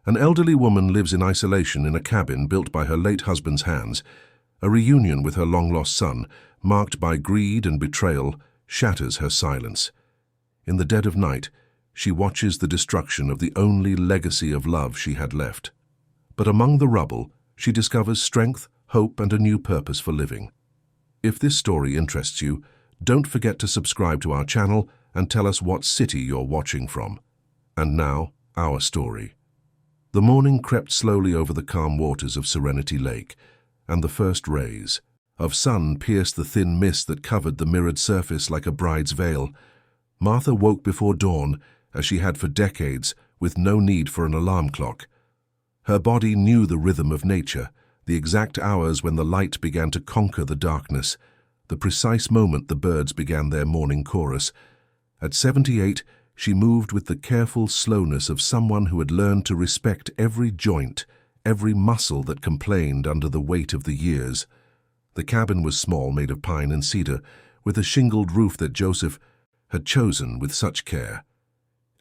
An elderly woman lives in isolation in a cabin built by her late husband's hands. A reunion with her long-lost son, marked by greed and betrayal, shatters her silence. In the dead of night, she watches the destruction of the only legacy of love she had left. But among the rubble, she discovers strength, hope, and a new purpose for living. If this story interests you, don't forget to subscribe to our channel and tell us what city you're watching from. And now, our story. The morning crept slowly over the calm waters of Serenity Lake, and the first rays of sun pierced the thin mist that covered the mirrored surface like a bride's veil. Martha woke before dawn, as she had for decades, with no need for an alarm clock. Her body knew the rhythm of nature, the exact hours when the light began to conquer the darkness, the precise moment the birds began their morning chorus. At 78, she moved with the careful slowness of someone who had learned to respect every joint, every muscle that complained under the weight of the years. The cabin was small, made of pine and cedar, with a shingled roof that Joseph had chosen with such care.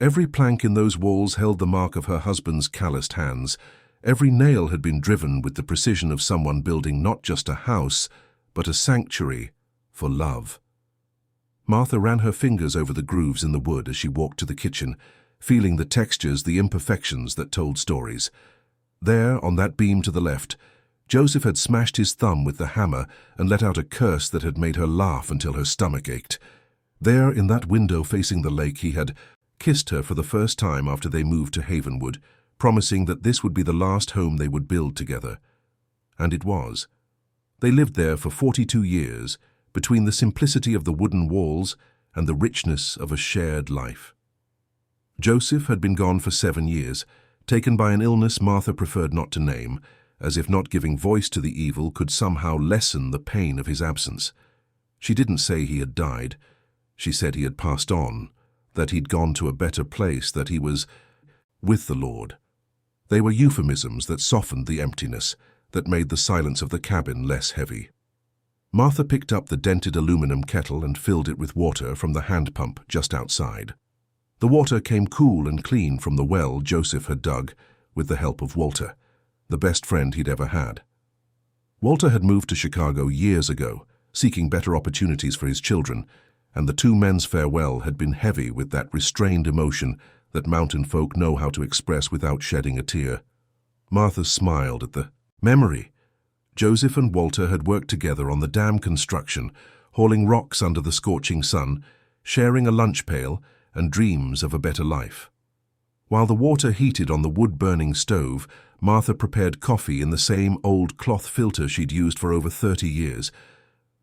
Every plank in those walls held the mark of her husband's calloused hands. Every nail had been driven with the precision of someone building not just a house, but a sanctuary for love. Martha ran her fingers over the grooves in the wood as she walked to the kitchen, feeling the textures, the imperfections that told stories. There, on that beam to the left, Joseph had smashed his thumb with the hammer and let out a curse that had made her laugh until her stomach ached. There, in that window facing the lake, he had kissed her for the first time after they moved to Havenwood, promising that this would be the last home they would build together. And it was. They lived there for 42 years, between the simplicity of the wooden walls and the richness of a shared life. Joseph had been gone for 7 years, taken by an illness Martha preferred not to name, as if not giving voice to the evil could somehow lessen the pain of his absence. She didn't say he had died. She said he had passed on, that he'd gone to a better place, that he was with the Lord. They were euphemisms that softened the emptiness, that made the silence of the cabin less heavy. Martha picked up the dented aluminum kettle and filled it with water from the hand pump just outside. The water came cool and clean from the well Joseph had dug with the help of Walter, the best friend he'd ever had. Walter had moved to Chicago years ago, seeking better opportunities for his children, and the two men's farewell had been heavy with that restrained emotion that mountain folk know how to express without shedding a tear. Martha smiled at the memory. Joseph and Walter had worked together on the dam construction, hauling rocks under the scorching sun, sharing a lunch pail and dreams of a better life. While the water heated on the wood-burning stove, Martha prepared coffee in the same old cloth filter she'd used for over 30 years.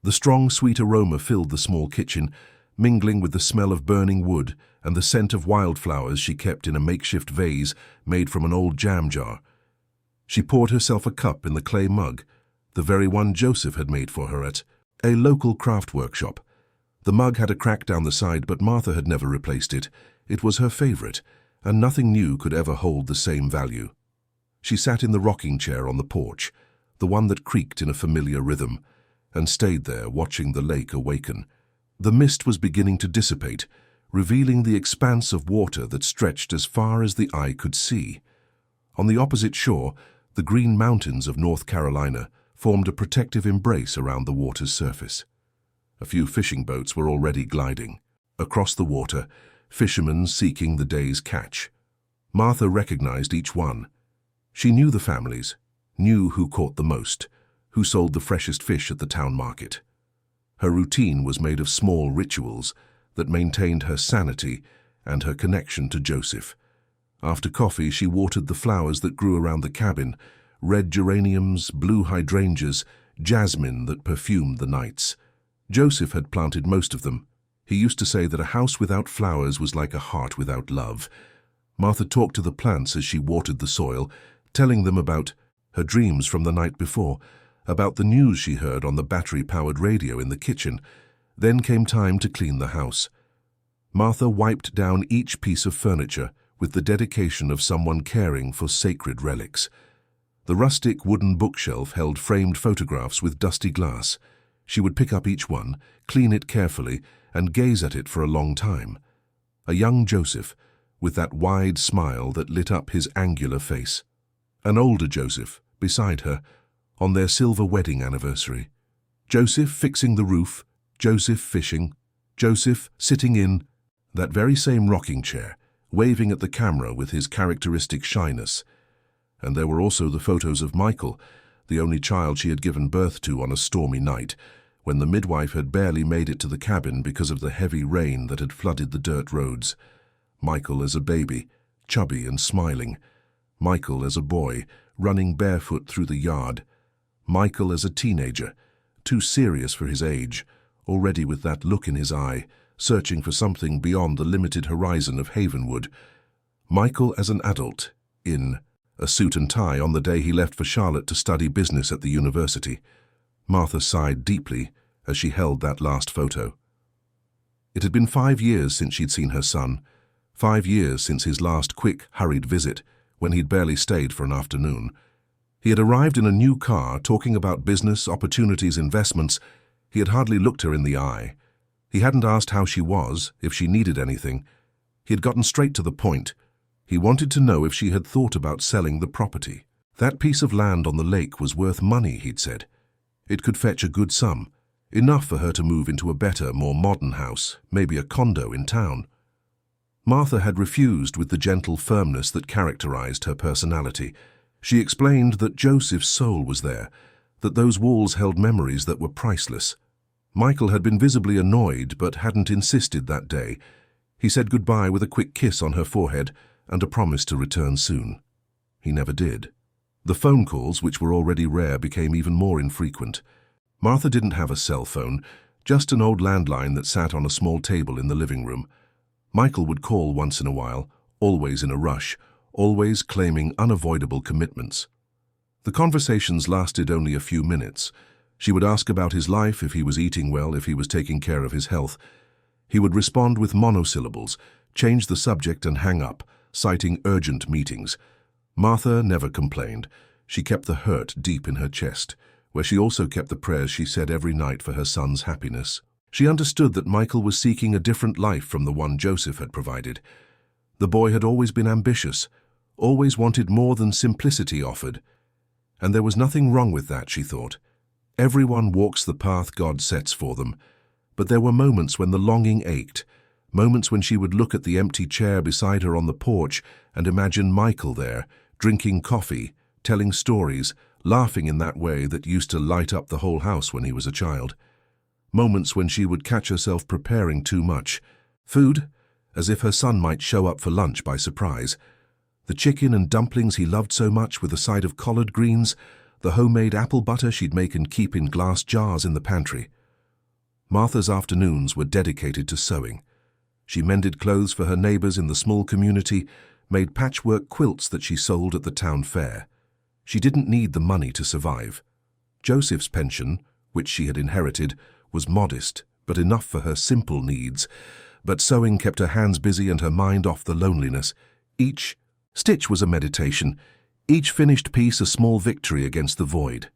The strong, sweet aroma filled the small kitchen, mingling with the smell of burning wood and the scent of wildflowers she kept in a makeshift vase made from an old jam jar. She poured herself a cup in the clay mug, the very one Joseph had made for her at a local craft workshop. The mug had a crack down the side, but Martha had never replaced it. It was her favorite, and nothing new could ever hold the same value. She sat in the rocking chair on the porch, the one that creaked in a familiar rhythm, and stayed there watching the lake awaken. The mist was beginning to dissipate, revealing the expanse of water that stretched as far as the eye could see. On the opposite shore, the Green Mountains of North Carolina formed a protective embrace around the water's surface. A few fishing boats were already gliding across the water, fishermen seeking the day's catch. Martha recognized each one. She knew the families, knew who caught the most, who sold the freshest fish at the town market. Her routine was made of small rituals that maintained her sanity and her connection to Joseph. After coffee, she watered the flowers that grew around the cabin, red geraniums, blue hydrangeas, jasmine that perfumed the nights. Joseph had planted most of them. He used to say that a house without flowers was like a heart without love. Martha talked to the plants as she watered the soil, telling them about her dreams from the night before, about the news she heard on the battery-powered radio in the kitchen. Then came time to clean the house. Martha wiped down each piece of furniture with the dedication of someone caring for sacred relics. The rustic wooden bookshelf held framed photographs with dusty glass. She would pick up each one, clean it carefully, and gaze at it for a long time. A young Joseph, with that wide smile that lit up his angular face. An older Joseph, beside her, on their silver wedding anniversary. Joseph fixing the roof, Joseph fishing, Joseph sitting in that very same rocking chair, waving at the camera with his characteristic shyness. And there were also the photos of Michael, the only child she had given birth to on a stormy night, when the midwife had barely made it to the cabin because of the heavy rain that had flooded the dirt roads. Michael as a baby, chubby and smiling. Michael as a boy, running barefoot through the yard. Michael as a teenager, too serious for his age, already with that look in his eye, searching for something beyond the limited horizon of Havenwood. Michael as an adult, in a suit and tie on the day he left for Charlotte to study business at the university. Martha sighed deeply as she held that last photo. It had been 5 years since she'd seen her son, 5 years since his last quick, hurried visit, when he'd barely stayed for an afternoon. He had arrived in a new car, talking about business, opportunities, investments. He had hardly looked her in the eye. He hadn't asked how she was, if she needed anything. He had gotten straight to the point. He wanted to know if she had thought about selling the property. That piece of land on the lake was worth money, he'd said. It could fetch a good sum, enough for her to move into a better, more modern house, maybe a condo in town. Martha had refused with the gentle firmness that characterized her personality. She explained that Joseph's soul was there, that those walls held memories that were priceless. Michael had been visibly annoyed but hadn't insisted that day. He said goodbye with a quick kiss on her forehead and a promise to return soon. He never did. The phone calls, which were already rare, became even more infrequent. Martha didn't have a cell phone, just an old landline that sat on a small table in the living room. Michael would call once in a while, always in a rush, always claiming unavoidable commitments. The conversations lasted only a few minutes. She would ask about his life, if he was eating well, if he was taking care of his health. He would respond with monosyllables, change the subject and hang up, citing urgent meetings. Martha never complained. She kept the hurt deep in her chest, where she also kept the prayers she said every night for her son's happiness. She understood that Michael was seeking a different life from the one Joseph had provided. The boy had always been ambitious, always wanted more than simplicity offered. And there was nothing wrong with that, she thought. Everyone walks the path God sets for them. But there were moments when the longing ached, moments when she would look at the empty chair beside her on the porch and imagine Michael there, drinking coffee, telling stories, laughing in that way that used to light up the whole house when he was a child. Moments when she would catch herself preparing too much. Food, as if her son might show up for lunch by surprise. The chicken and dumplings he loved so much with a side of collard greens, the homemade apple butter she'd make and keep in glass jars in the pantry. Martha's afternoons were dedicated to sewing. She mended clothes for her neighbors in the small community, made patchwork quilts that she sold at the town fair. She didn't need the money to survive. Joseph's pension, which she had inherited, was modest, but enough for her simple needs. But sewing kept her hands busy and her mind off the loneliness. Each stitch was a meditation, each finished piece a small victory against the void.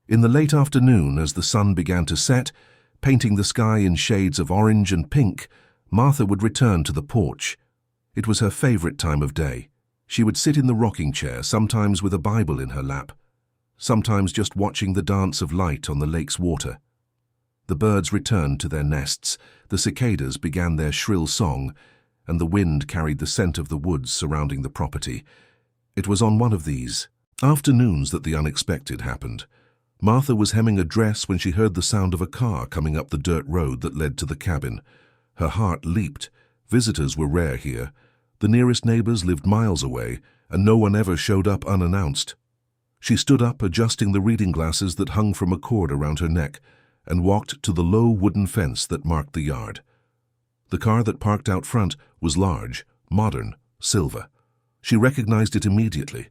In the late afternoon, as the sun began to set, painting the sky in shades of orange and pink, Martha would return to the porch. It was her favorite time of day. She would sit in the rocking chair, sometimes with a Bible in her lap, sometimes just watching the dance of light on the lake's water. The birds returned to their nests, the cicadas began their shrill song, and the wind carried the scent of the woods surrounding the property. It was on one of these afternoons that the unexpected happened. Martha was hemming a dress when she heard the sound of a car coming up the dirt road that led to the cabin. Her heart leaped. Visitors were rare here. The nearest neighbors lived miles away, and no one ever showed up unannounced. She stood up, adjusting the reading glasses that hung from a cord around her neck, and walked to the low wooden fence that marked the yard. The car that parked out front was large, modern, silver. She recognized it immediately.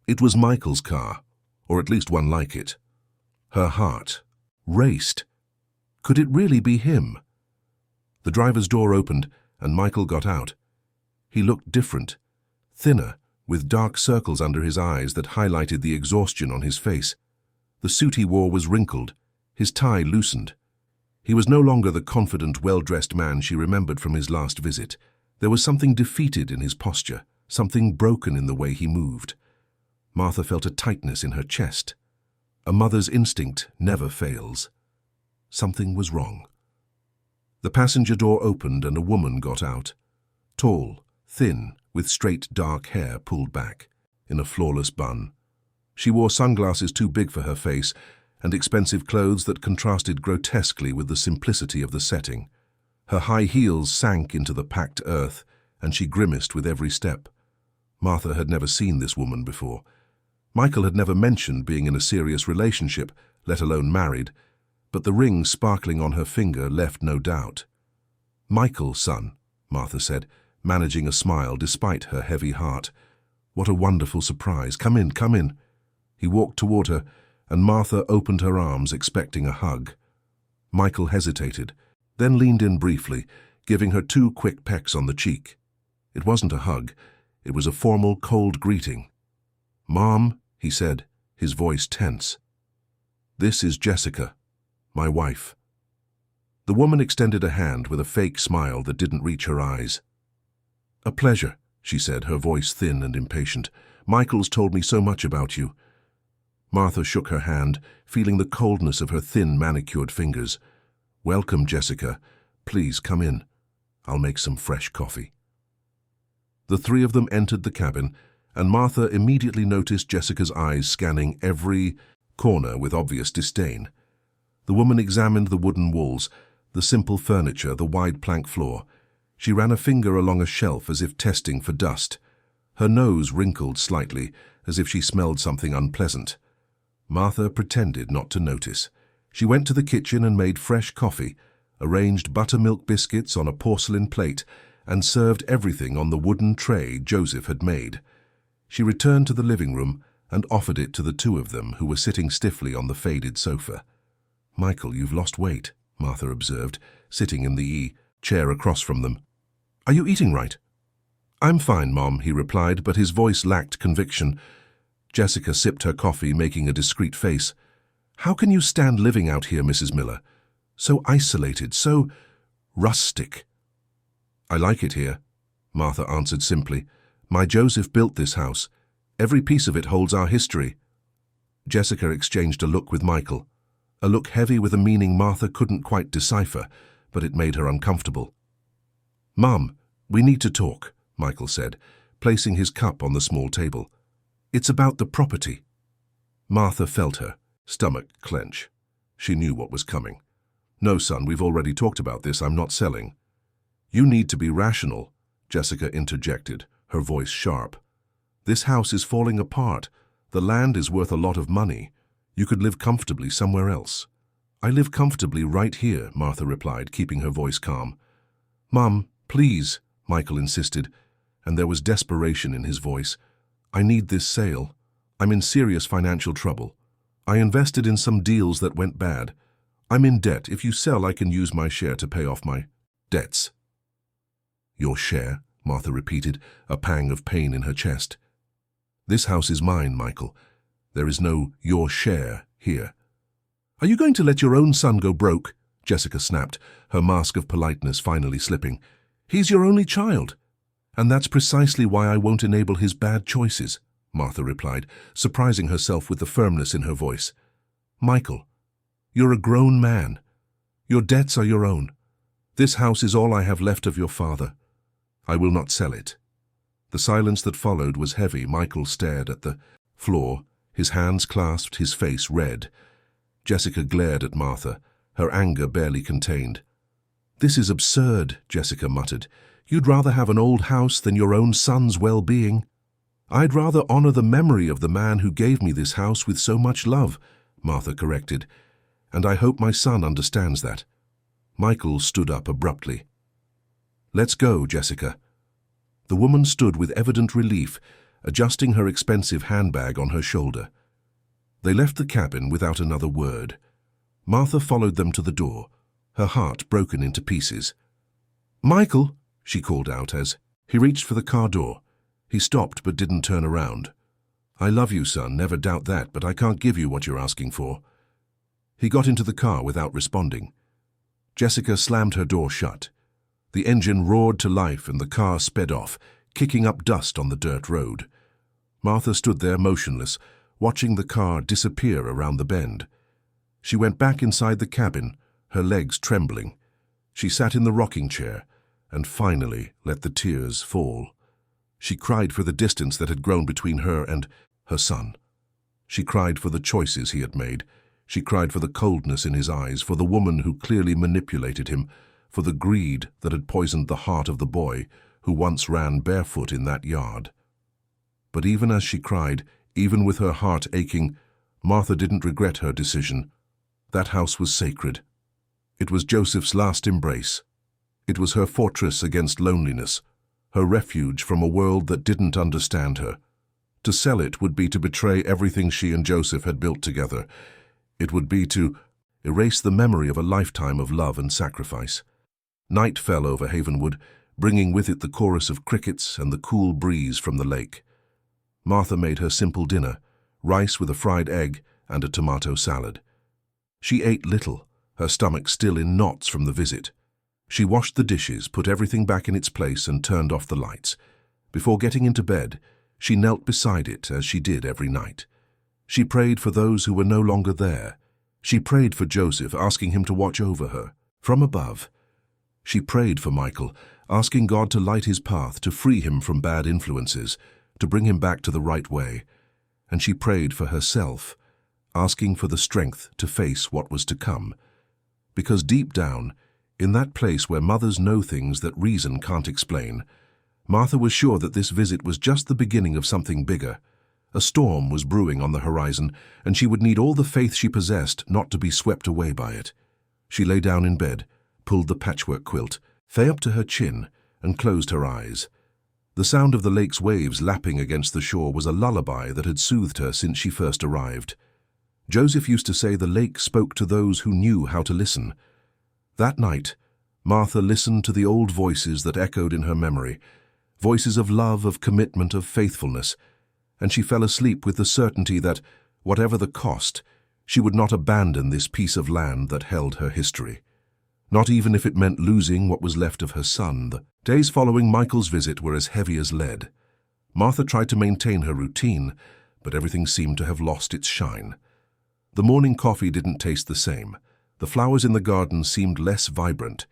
It was Michael's car, or at least one like it. Her heart raced. Could it really be him? The driver's door opened, and Michael got out. He looked different, thinner, with dark circles under his eyes that highlighted the exhaustion on his face. The suit he wore was wrinkled, his tie loosened. He was no longer the confident, well-dressed man she remembered from his last visit. There was something defeated in his posture, something broken in the way he moved. Martha felt a tightness in her chest. A mother's instinct never fails. Something was wrong. The passenger door opened and a woman got out. Tall, thin, with straight dark hair pulled back, in a flawless bun. She wore sunglasses too big for her face and expensive clothes that contrasted grotesquely with the simplicity of the setting. Her high heels sank into the packed earth, and she grimaced with every step. Martha had never seen this woman before. Michael had never mentioned being in a serious relationship, let alone married, but the ring sparkling on her finger left no doubt. "Michael, son," Martha said, managing a smile despite her heavy heart. "What a wonderful surprise. Come in, come in." He walked toward her, and Martha opened her arms, expecting a hug. Michael hesitated, then leaned in briefly, giving her 2 quick pecks on the cheek. It wasn't a hug. It was a formal, cold greeting. "Mom," he said, his voice tense. "This is Jessica, my wife." The woman extended a hand with a fake smile that didn't reach her eyes. "A pleasure," she said, her voice thin and impatient. "Michael's told me so much about you." Martha shook her hand, feeling the coldness of her thin, manicured fingers. "Welcome, Jessica. Please come in. I'll make some fresh coffee." The 3 of them entered the cabin, and Martha immediately noticed Jessica's eyes scanning every corner with obvious disdain. The woman examined the wooden walls, the simple furniture, the wide plank floor. She ran a finger along a shelf as if testing for dust. Her nose wrinkled slightly, as if she smelled something unpleasant. Martha pretended not to notice. She went to the kitchen and made fresh coffee, arranged buttermilk biscuits on a porcelain plate, and served everything on the wooden tray Joseph had made. She returned to the living room and offered it to the 2 of them, who were sitting stiffly on the faded sofa. "Michael, you've lost weight," Martha observed, sitting in the chair across from them. "Are you eating right?" "I'm fine, Mom," he replied, but his voice lacked conviction. Jessica sipped her coffee, making a discreet face. "How can you stand living out here, Mrs. Miller? So isolated, so rustic." "I like it here," Martha answered simply. "My Joseph built this house. Every piece of it holds our history." Jessica exchanged a look with Michael, a look heavy with a meaning Martha couldn't quite decipher, but it made her uncomfortable. "Mom, we need to talk," Michael said, placing his cup on the small table. "It's about the property." Martha felt her stomach clench. She knew what was coming. "No, son, we've already talked about this. I'm not selling." "You need to be rational," Jessica interjected, her voice sharp. "This house is falling apart. The land is worth a lot of money. You could live comfortably somewhere else." "I live comfortably right here," Martha replied, keeping her voice calm. "Mom, please," Michael insisted, and there was desperation in his voice. "I need this sale. I'm in serious financial trouble. I invested in some deals that went bad. I'm in debt. If you sell, I can use my share to pay off my debts." "Your share?" Martha repeated, a pang of pain in her chest. "This house is mine, Michael. There is no your share here." "Are you going to let your own son go broke?" Jessica snapped, her mask of politeness finally slipping. "He's your only child." "And that's precisely why I won't enable his bad choices," Martha replied, surprising herself with the firmness in her voice. "Michael, you're a grown man. Your debts are your own. This house is all I have left of your father. I will not sell it." The silence that followed was heavy. Michael stared at the floor, his hands clasped, his face red. Jessica glared at Martha, her anger barely contained. "This is absurd," Jessica muttered. "You'd rather have an old house than your own son's well-being." "I'd rather honor the memory of the man who gave me this house with so much love," Martha corrected. "And I hope my son understands that." Michael stood up abruptly. "Let's go, Jessica." The woman stood with evident relief, adjusting her expensive handbag on her shoulder. They left the cabin without another word. Martha followed them to the door, her heart broken into pieces. "Michael," she called out as he reached for the car door. He stopped but didn't turn around. "I love you, son, never doubt that, but I can't give you what you're asking for." He got into the car without responding. Jessica slammed her door shut. The engine roared to life and the car sped off, kicking up dust on the dirt road. Martha stood there motionless, watching the car disappear around the bend. She went back inside the cabin, her legs trembling. She sat in the rocking chair and finally let the tears fall. She cried for the distance that had grown between her and her son. She cried for the choices he had made. She cried for the coldness in his eyes, for the woman who clearly manipulated him, for the greed that had poisoned the heart of the boy who once ran barefoot in that yard. But even as she cried, even with her heart aching, Martha didn't regret her decision. That house was sacred. It was Joseph's last embrace. It was her fortress against loneliness, her refuge from a world that didn't understand her. To sell it would be to betray everything she and Joseph had built together. It would be to erase the memory of a lifetime of love and sacrifice. Night fell over Havenwood, bringing with it the chorus of crickets and the cool breeze from the lake. Martha made her simple dinner, rice with a fried egg and a tomato salad. She ate little, her stomach still in knots from the visit. She washed the dishes, put everything back in its place and turned off the lights. Before getting into bed, she knelt beside it as she did every night. She prayed for those who were no longer there. She prayed for Joseph, asking him to watch over her from above. She prayed for Michael, asking God to light his path, to free him from bad influences, to bring him back to the right way. And she prayed for herself, asking for the strength to face what was to come. Because deep down, in that place where mothers know things that reason can't explain, Martha was sure that this visit was just the beginning of something bigger. A storm was brewing on the horizon, and she would need all the faith she possessed not to be swept away by it. She lay down in bed, pulled the patchwork quilt, fay up to her chin, and closed her eyes. The sound of the lake's waves lapping against the shore was a lullaby that had soothed her since she first arrived. Joseph used to say the lake spoke to those who knew how to listen. That night, Martha listened to the old voices that echoed in her memory, voices of love, of commitment, of faithfulness, and she fell asleep with the certainty that, whatever the cost, she would not abandon this piece of land that held her history. Not even if it meant losing what was left of her son. The days following Michael's visit were as heavy as lead. Martha tried to maintain her routine, but everything seemed to have lost its shine. The morning coffee didn't taste the same. The flowers in the garden seemed less vibrant.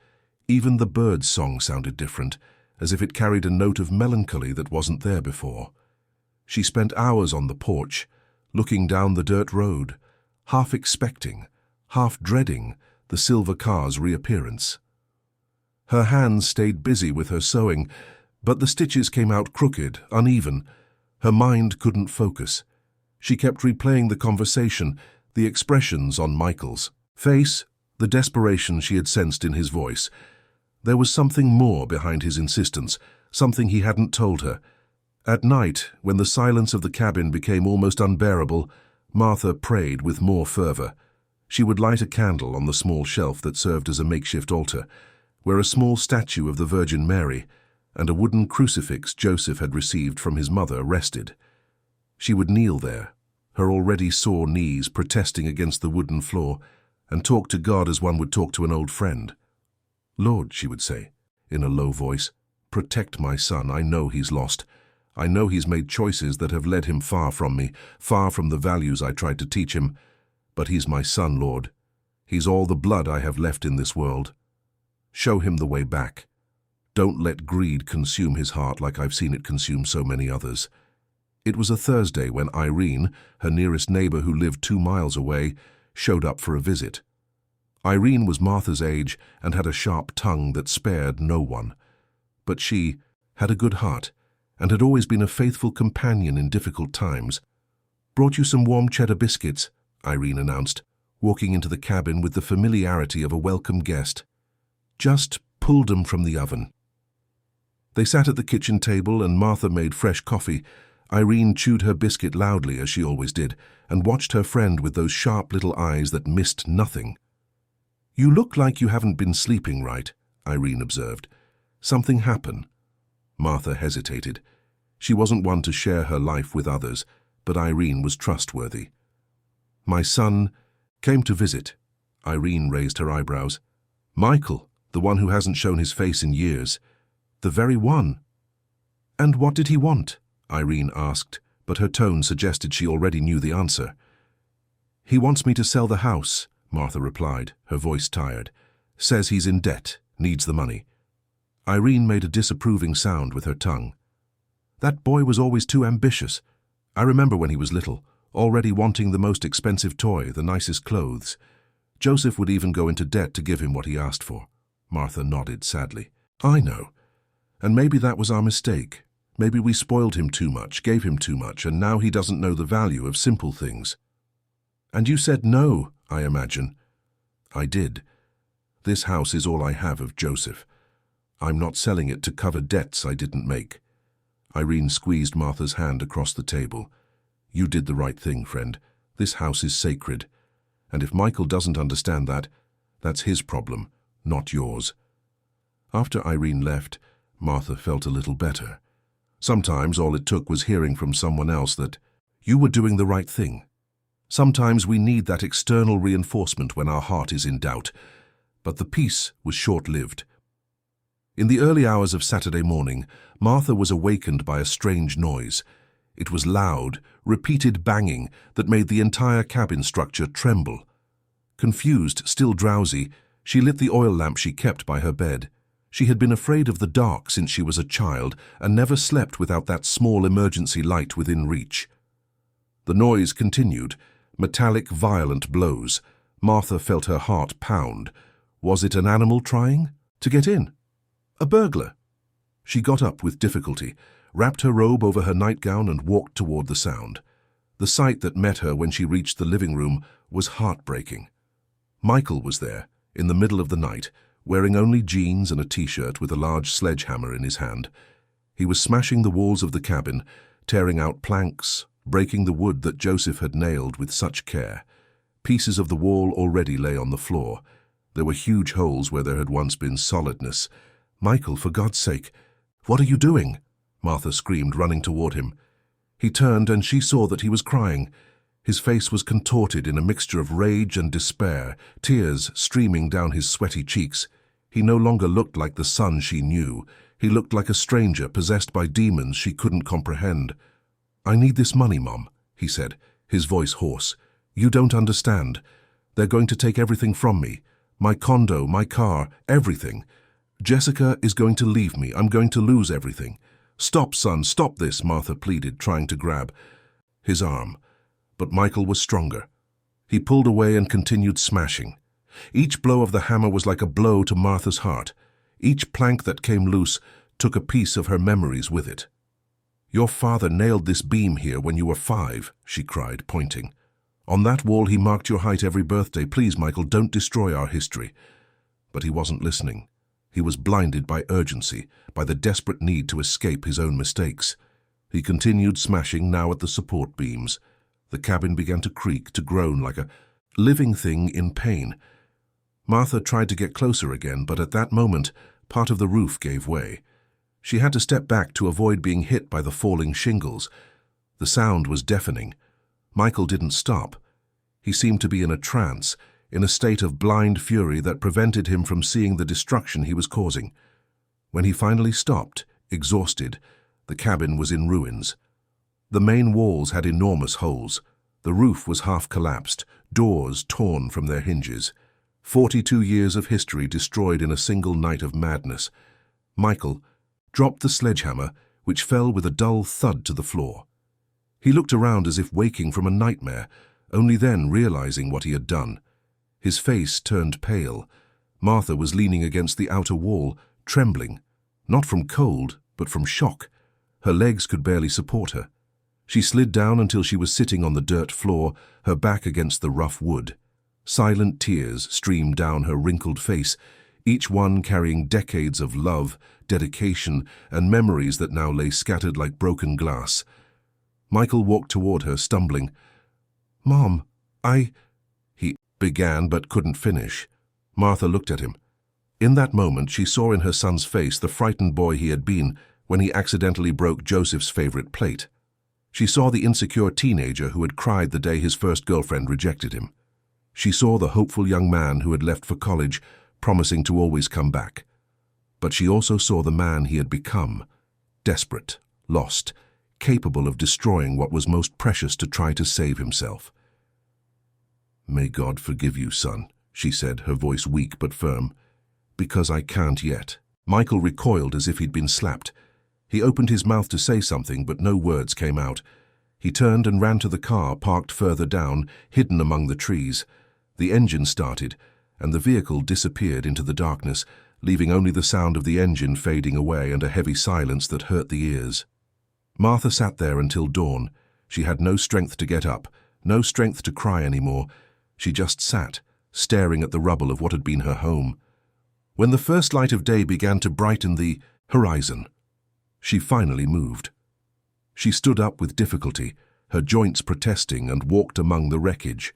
Even the bird's song sounded different, as if it carried a note of melancholy that wasn't there before. She spent hours on the porch, looking down the dirt road, half expecting, half dreading the silver car's reappearance. Her hands stayed busy with her sewing, but the stitches came out crooked, uneven. Her mind couldn't focus. She kept replaying the conversation, the expressions on Michael's face, the desperation she had sensed in his voice. There was something more behind his insistence, something he hadn't told her. At night, when the silence of the cabin became almost unbearable, Martha prayed with more fervor. She would light a candle on the small shelf that served as a makeshift altar, where a small statue of the Virgin Mary and a wooden crucifix Joseph had received from his mother rested. She would kneel there, her already sore knees protesting against the wooden floor, and talk to God as one would talk to an old friend. "Lord," she would say, in a low voice, "protect my son. I know he's lost. I know he's made choices that have led him far from me, far from the values I tried to teach him. But he's my son, Lord. He's all the blood I have left in this world. Show him the way back. Don't let greed consume his heart like I've seen it consume so many others." It was a Thursday when Irene, her nearest neighbor who lived 2 miles away, showed up for a visit. Irene was Martha's age and had a sharp tongue that spared no one. But she had a good heart and had always been a faithful companion in difficult times. "Brought you some warm cheddar biscuits," Irene announced, walking into the cabin with the familiarity of a welcome guest. "Just pulled 'em from the oven." They sat at the kitchen table and Martha made fresh coffee. Irene chewed her biscuit loudly, as she always did, and watched her friend with those sharp little eyes that missed nothing. "You look like you haven't been sleeping right," Irene observed. "Something happened?" Martha hesitated. She wasn't one to share her life with others, but Irene was trustworthy. "My son came to visit." Irene raised her eyebrows. "Michael, The one who hasn't shown his face in years. The very one. And what did he want? Irene asked, but her tone suggested she already knew the answer. He wants me to sell the house, Martha replied, her voice tired. Says he's in debt, needs the money. Irene made a disapproving sound with her tongue. That boy was always too ambitious. I remember when he was little, already wanting the most expensive toy, the nicest clothes. Joseph would even go into debt to give him what he asked for. Martha nodded sadly. I know. And maybe that was our mistake. Maybe we spoiled him too much, gave him too much, and now he doesn't know the value of simple things. And you said no, I imagine. I did. This house is all I have of Joseph. I'm not selling it to cover debts I didn't make. Irene squeezed Martha's hand across the table. You did the right thing, friend. This house is sacred. And if Michael doesn't understand that, that's his problem, not yours. After Irene left, Martha felt a little better. Sometimes all it took was hearing from someone else that you were doing the right thing. Sometimes we need that external reinforcement when our heart is in doubt. But the peace was short-lived. In the early hours of Saturday morning, Martha was awakened by a strange noise. It was loud, repeated banging that made the entire cabin structure tremble. Confused, still drowsy, she lit the oil lamp she kept by her bed. She had been afraid of the dark since she was a child and never slept without that small emergency light within reach. The noise continued, metallic, violent blows. Martha felt her heart pound. Was it an animal trying to get in? A burglar? She got up with difficulty, wrapped her robe over her nightgown and walked toward the sound. The sight that met her when she reached the living room was heartbreaking. Michael was there, in the middle of the night, wearing only jeans and a t-shirt with a large sledgehammer in his hand. He was smashing the walls of the cabin, tearing out planks, breaking the wood that Joseph had nailed with such care. Pieces of the wall already lay on the floor. There were huge holes where there had once been solidness. Michael, for God's sake, what are you doing? Martha screamed, running toward him. He turned and she saw that he was crying. His face was contorted in a mixture of rage and despair, tears streaming down his sweaty cheeks. He no longer looked like the son she knew. He looked like a stranger possessed by demons she couldn't comprehend. I need this money, Mom, he said, his voice hoarse. You don't understand. They're going to take everything from me. My condo, my car, everything. Jessica is going to leave me. I'm going to lose everything. Stop, son, stop this, Martha pleaded, trying to grab his arm. But Michael was stronger. He pulled away and continued smashing. Each blow of the hammer was like a blow to Martha's heart. Each plank that came loose took a piece of her memories with it. Your father nailed this beam here when you were 5, she cried, pointing. On that wall he marked your height every birthday. Please, Michael, don't destroy our history. But he wasn't listening. He was blinded by urgency, by the desperate need to escape his own mistakes. He continued smashing, now at the support beams. The cabin began to creak, to groan like a living thing in pain. Martha tried to get closer again, but at that moment, part of the roof gave way. She had to step back to avoid being hit by the falling shingles. The sound was deafening. Michael didn't stop. He seemed to be in a trance, in a state of blind fury that prevented him from seeing the destruction he was causing. When he finally stopped, exhausted, the cabin was in ruins. The main walls had enormous holes. The roof was half collapsed, doors torn from their hinges. 42 years of history destroyed in a single night of madness. Michael dropped the sledgehammer, which fell with a dull thud to the floor. He looked around as if waking from a nightmare, only then realizing what he had done. His face turned pale. Martha was leaning against the outer wall, trembling, not from cold, but from shock. Her legs could barely support her. She slid down until she was sitting on the dirt floor, her back against the rough wood. Silent tears streamed down her wrinkled face, each one carrying decades of love, dedication, and memories that now lay scattered like broken glass. Michael walked toward her, stumbling. "Mom, he began but couldn't finish. Martha looked at him. In that moment, she saw in her son's face the frightened boy he had been when he accidentally broke Joseph's favorite plate. She saw the insecure teenager who had cried the day his first girlfriend rejected him. She saw the hopeful young man who had left for college, promising to always come back. But she also saw the man he had become, desperate, lost, capable of destroying what was most precious to try to save himself. "May God forgive you, son," she said, her voice weak but firm. "Because I can't yet." Michael recoiled as if he'd been slapped. He opened his mouth to say something, but no words came out. He turned and ran to the car parked further down, hidden among the trees. The engine started, and the vehicle disappeared into the darkness, leaving only the sound of the engine fading away and a heavy silence that hurt the ears. Martha sat there until dawn. She had no strength to get up, no strength to cry anymore. She just sat, staring at the rubble of what had been her home. When the first light of day began to brighten the horizon, she finally moved. She stood up with difficulty, her joints protesting, and walked among the wreckage.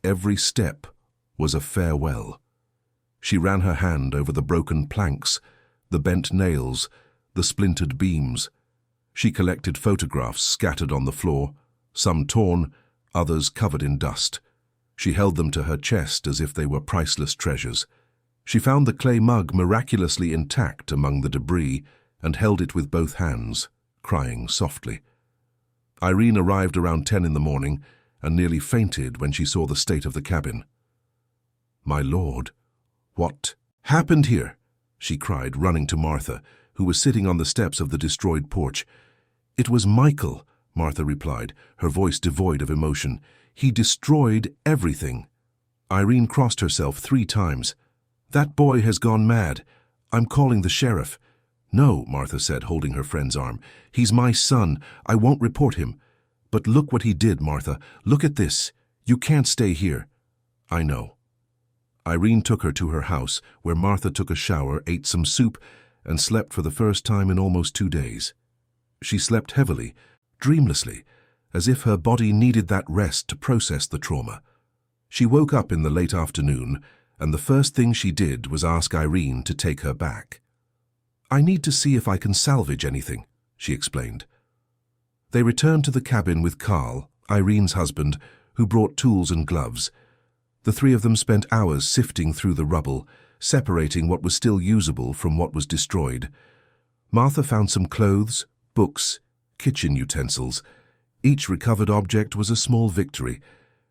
Every step was a farewell. She ran her hand over the broken planks, the bent nails, the splintered beams. She collected photographs scattered on the floor, some torn, others covered in dust. She held them to her chest as if they were priceless treasures. She found the clay mug miraculously intact among the debris and held it with both hands, crying softly. Irene arrived around 10 in the morning and nearly fainted when she saw the state of the cabin. "My lord, what happened here?" she cried, running to Martha, who was sitting on the steps of the destroyed porch. "It was Michael," Martha replied, her voice devoid of emotion. "He destroyed everything." Irene crossed herself 3 times. "That boy has gone mad. I'm calling the sheriff." "No," Martha said, holding her friend's arm. "He's my son. I won't report him. But look what he did, Martha. Look at this. You can't stay here." "I know." Irene took her to her house, where Martha took a shower, ate some soup, and slept for the first time in almost 2 days. She slept heavily, dreamlessly, as if her body needed that rest to process the trauma. She woke up in the late afternoon, and the first thing she did was ask Irene to take her back. "I need to see if I can salvage anything," she explained. They returned to the cabin with Carl, Irene's husband, who brought tools and gloves. The 3 of them spent hours sifting through the rubble, separating what was still usable from what was destroyed. Martha found some clothes, books, kitchen utensils. Each recovered object was a small victory.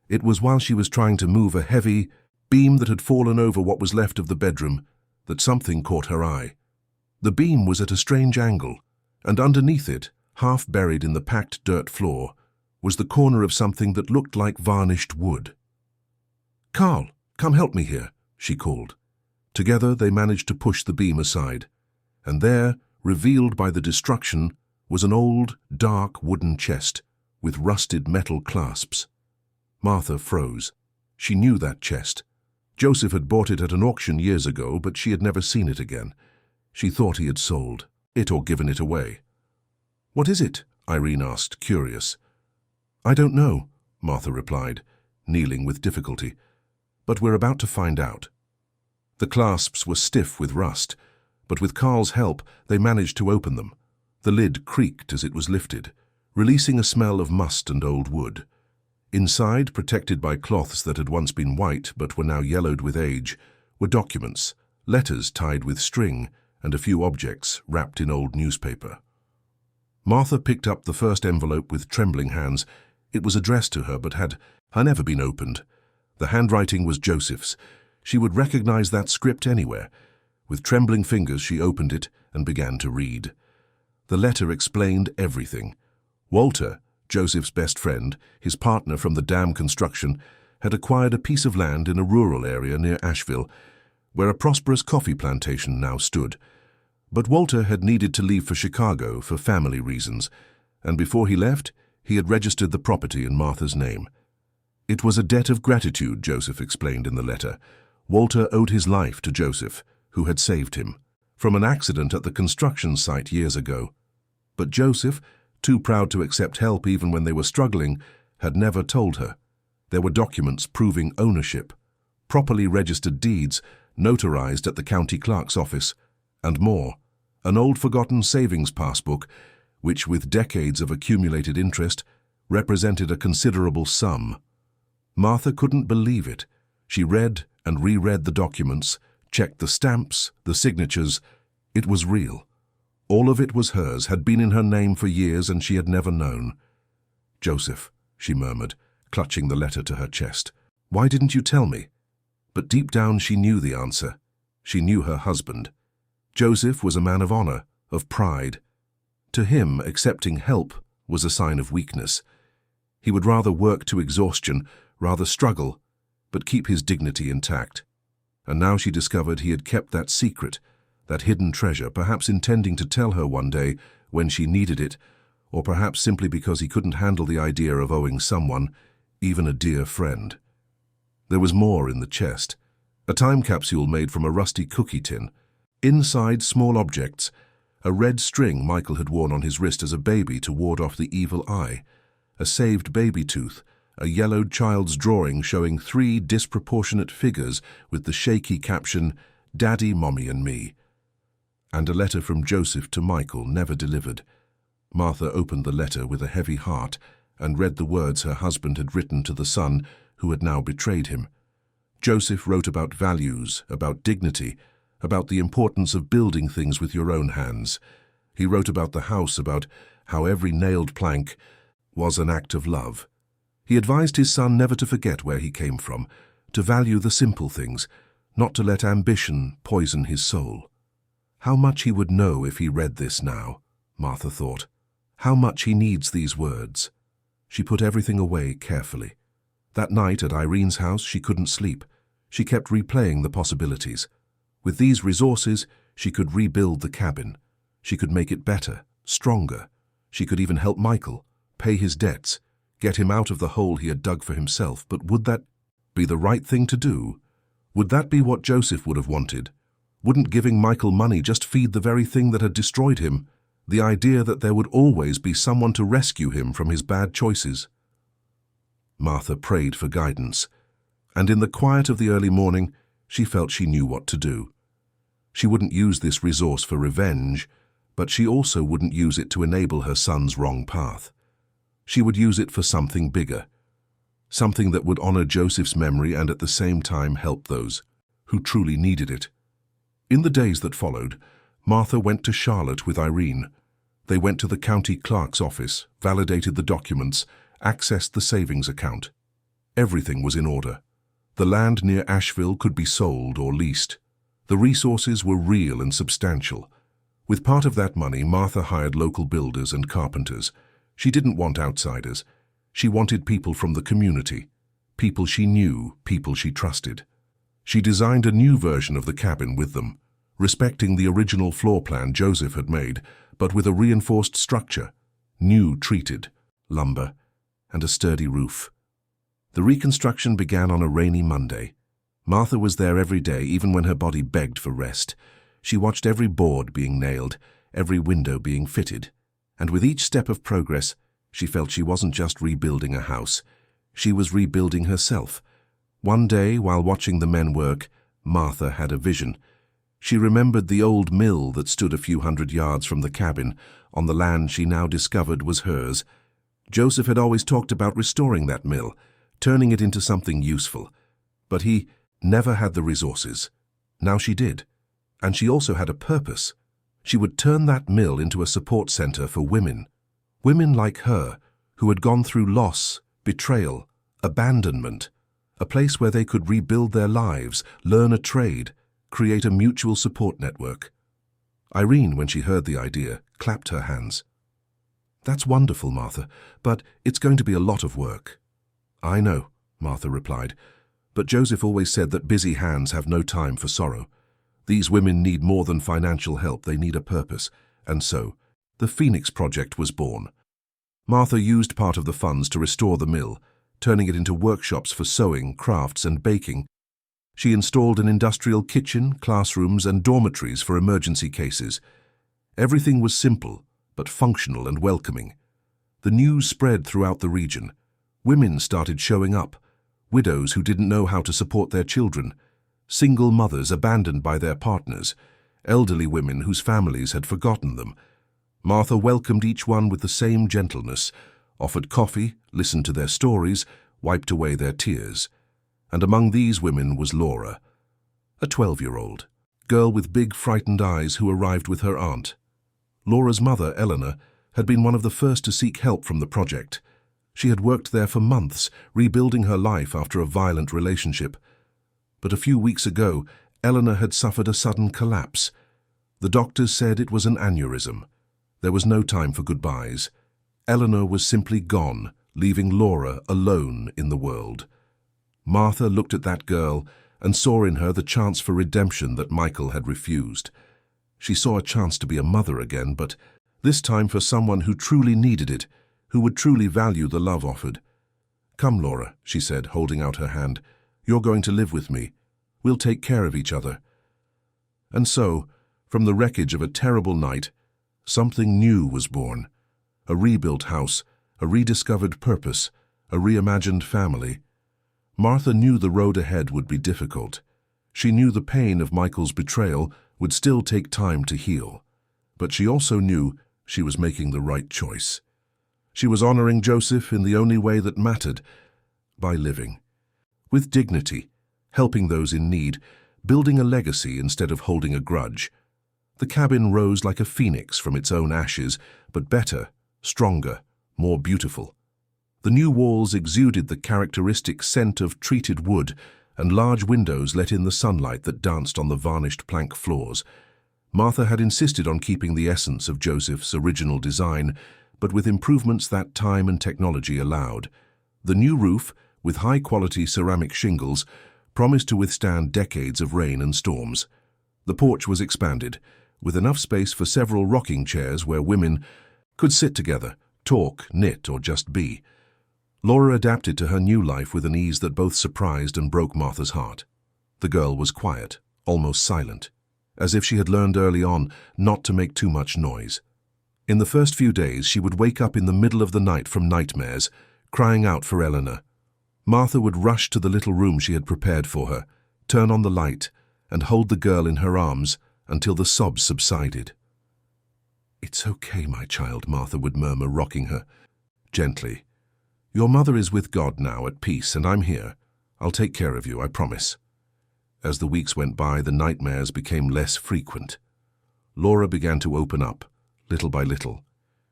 It was while she was trying to move a heavy beam that had fallen over what was left of the bedroom that something caught her eye. The beam was at a strange angle, and underneath it, half buried in the packed dirt floor, was the corner of something that looked like varnished wood. "Carl, come help me here," she called. Together they managed to push the beam aside, and there, revealed by the destruction, was an old, dark wooden chest with rusted metal clasps. Martha froze. She knew that chest. Joseph had bought it at an auction years ago, but she had never seen it again. She thought he had sold it or given it away. "What is it?" Irene asked, curious. "I don't know," Martha replied, kneeling with difficulty. "But we're about to find out." The clasps were stiff with rust, but with Carl's help they managed to open them. The lid creaked as it was lifted, releasing a smell of must and old wood. Inside, protected by cloths that had once been white but were now yellowed with age, were documents, letters tied with string, and a few objects wrapped in old newspaper. Martha picked up the first envelope with trembling hands. It was addressed to her but had never been opened. The handwriting was Joseph's. She would recognize that script anywhere. With trembling fingers she opened it and began to read. The letter explained everything. Walter, Joseph's best friend, his partner from the dam construction, had acquired a piece of land in a rural area near Asheville, where a prosperous coffee plantation now stood. But Walter had needed to leave for Chicago for family reasons, and before he left, he had registered the property in Martha's name. It was a debt of gratitude, Joseph explained in the letter. Walter owed his life to Joseph, who had saved him from an accident at the construction site years ago. But Joseph, too proud to accept help even when they were struggling, had never told her. There were documents proving ownership, properly registered deeds, notarized at the county clerk's office, and more, an old forgotten savings passbook, which with decades of accumulated interest, represented a considerable sum. Martha couldn't believe it. She read and reread the documents, checked the stamps, the signatures. It was real. All of it was hers, had been in her name for years, and she had never known. "Joseph," she murmured, clutching the letter to her chest. "Why didn't you tell me?" But deep down she knew the answer. She knew her husband. Joseph was a man of honor, of pride. To him, accepting help was a sign of weakness. He would rather work to exhaustion, rather struggle, but keep his dignity intact. And now she discovered he had kept that secret, that hidden treasure, perhaps intending to tell her one day when she needed it, or perhaps simply because he couldn't handle the idea of owing someone, even a dear friend. There was more in the chest. A time capsule made from a rusty cookie tin. Inside, small objects. A red string Michael had worn on his wrist as a baby to ward off the evil eye. A saved baby tooth. A yellowed child's drawing showing 3 disproportionate figures with the shaky caption, "Daddy, Mommy and Me." And a letter from Joseph to Michael, never delivered. Martha opened the letter with a heavy heart and read the words her husband had written to the son who had now betrayed him. Joseph wrote about values, about dignity, about the importance of building things with your own hands. He wrote about the house, about how every nailed plank was an act of love. He advised his son never to forget where he came from, to value the simple things, not to let ambition poison his soul. How much he would know if he read this now, Martha thought. How much he needs these words. She put everything away carefully. That night at Irene's house she couldn't sleep. She kept replaying the possibilities. With these resources, she could rebuild the cabin. She could make it better, stronger. She could even help Michael, pay his debts, get him out of the hole he had dug for himself. But would that be the right thing to do? Would that be what Joseph would have wanted? Wouldn't giving Michael money just feed the very thing that had destroyed him? The idea that there would always be someone to rescue him from his bad choices. Martha prayed for guidance, and in the quiet of the early morning, she felt she knew what to do. She wouldn't use this resource for revenge, but she also wouldn't use it to enable her son's wrong path. She would use it for something bigger, something that would honor Joseph's memory and at the same time help those who truly needed it. In the days that followed, Martha went to Charlotte with Irene. They went to the county clerk's office, validated the documents, accessed the savings account. Everything was in order. The land near Asheville could be sold or leased. The resources were real and substantial. With part of that money, Martha hired local builders and carpenters. She didn't want outsiders. She wanted people from the community, people she knew, people she trusted. She designed a new version of the cabin with them, respecting the original floor plan Joseph had made, but with a reinforced structure, new treated, lumber, and a sturdy roof. The reconstruction began on a rainy Monday. Martha was there every day, even when her body begged for rest. She watched every board being nailed, every window being fitted, and with each step of progress, she felt she wasn't just rebuilding a house, she was rebuilding herself. One day, while watching the men work, Martha had a vision. She remembered the old mill that stood a few hundred yards from the cabin, on the land she now discovered was hers. Joseph had always talked about restoring that mill, turning it into something useful. But he never had the resources. Now she did. And she also had a purpose. She would turn that mill into a support center for women. Women like her, who had gone through loss, betrayal, abandonment. A place where they could rebuild their lives, learn a trade, create a mutual support network. Irene, when she heard the idea, clapped her hands. "That's wonderful, Martha, but it's going to be a lot of work." "I know," Martha replied, "but Joseph always said that busy hands have no time for sorrow. These women need more than financial help, they need a purpose." And so, the Phoenix Project was born. Martha used part of the funds to restore the mill, turning it into workshops for sewing, crafts, and baking. She installed an industrial kitchen, classrooms, and dormitories for emergency cases. Everything was simple, but functional and welcoming. The news spread throughout the region. Women started showing up, widows who didn't know how to support their children, single mothers abandoned by their partners, elderly women whose families had forgotten them. Martha welcomed each one with the same gentleness, offered coffee, listened to their stories, wiped away their tears. And among these women was Laura. A 12-year-old girl with big, frightened eyes who arrived with her aunt. Laura's mother, Eleanor, had been one of the first to seek help from the project. She had worked there for months, rebuilding her life after a violent relationship. But a few weeks ago, Eleanor had suffered a sudden collapse. The doctors said it was an aneurysm. There was no time for goodbyes. Eleanor was simply gone, leaving Laura alone in the world. Martha looked at that girl and saw in her the chance for redemption that Michael had refused. She saw a chance to be a mother again, but this time for someone who truly needed it, who would truly value the love offered. "Come, Laura," she said, holding out her hand. "You're going to live with me. We'll take care of each other." And so, from the wreckage of a terrible night, something new was born. A rebuilt house, a rediscovered purpose, a reimagined family. Martha knew the road ahead would be difficult. She knew the pain of Michael's betrayal would still take time to heal. But she also knew she was making the right choice. She was honoring Joseph in the only way that mattered, by living. With dignity, helping those in need, building a legacy instead of holding a grudge. The cabin rose like a phoenix from its own ashes, but better, stronger, more beautiful. The new walls exuded the characteristic scent of treated wood, and large windows let in the sunlight that danced on the varnished plank floors. Martha had insisted on keeping the essence of Joseph's original design, but with improvements that time and technology allowed. The new roof, with high-quality ceramic shingles, promised to withstand decades of rain and storms. The porch was expanded, with enough space for several rocking chairs where women could sit together, talk, knit, or just be. Laura adapted to her new life with an ease that both surprised and broke Martha's heart. The girl was quiet, almost silent, as if she had learned early on not to make too much noise. In the first few days, she would wake up in the middle of the night from nightmares, crying out for Eleanor. Martha would rush to the little room she had prepared for her, turn on the light, and hold the girl in her arms until the sobs subsided. "It's okay, my child," Martha would murmur, rocking her gently. "Your mother is with God now, at peace, and I'm here. I'll take care of you, I promise." As the weeks went by, the nightmares became less frequent. Laura began to open up, little by little.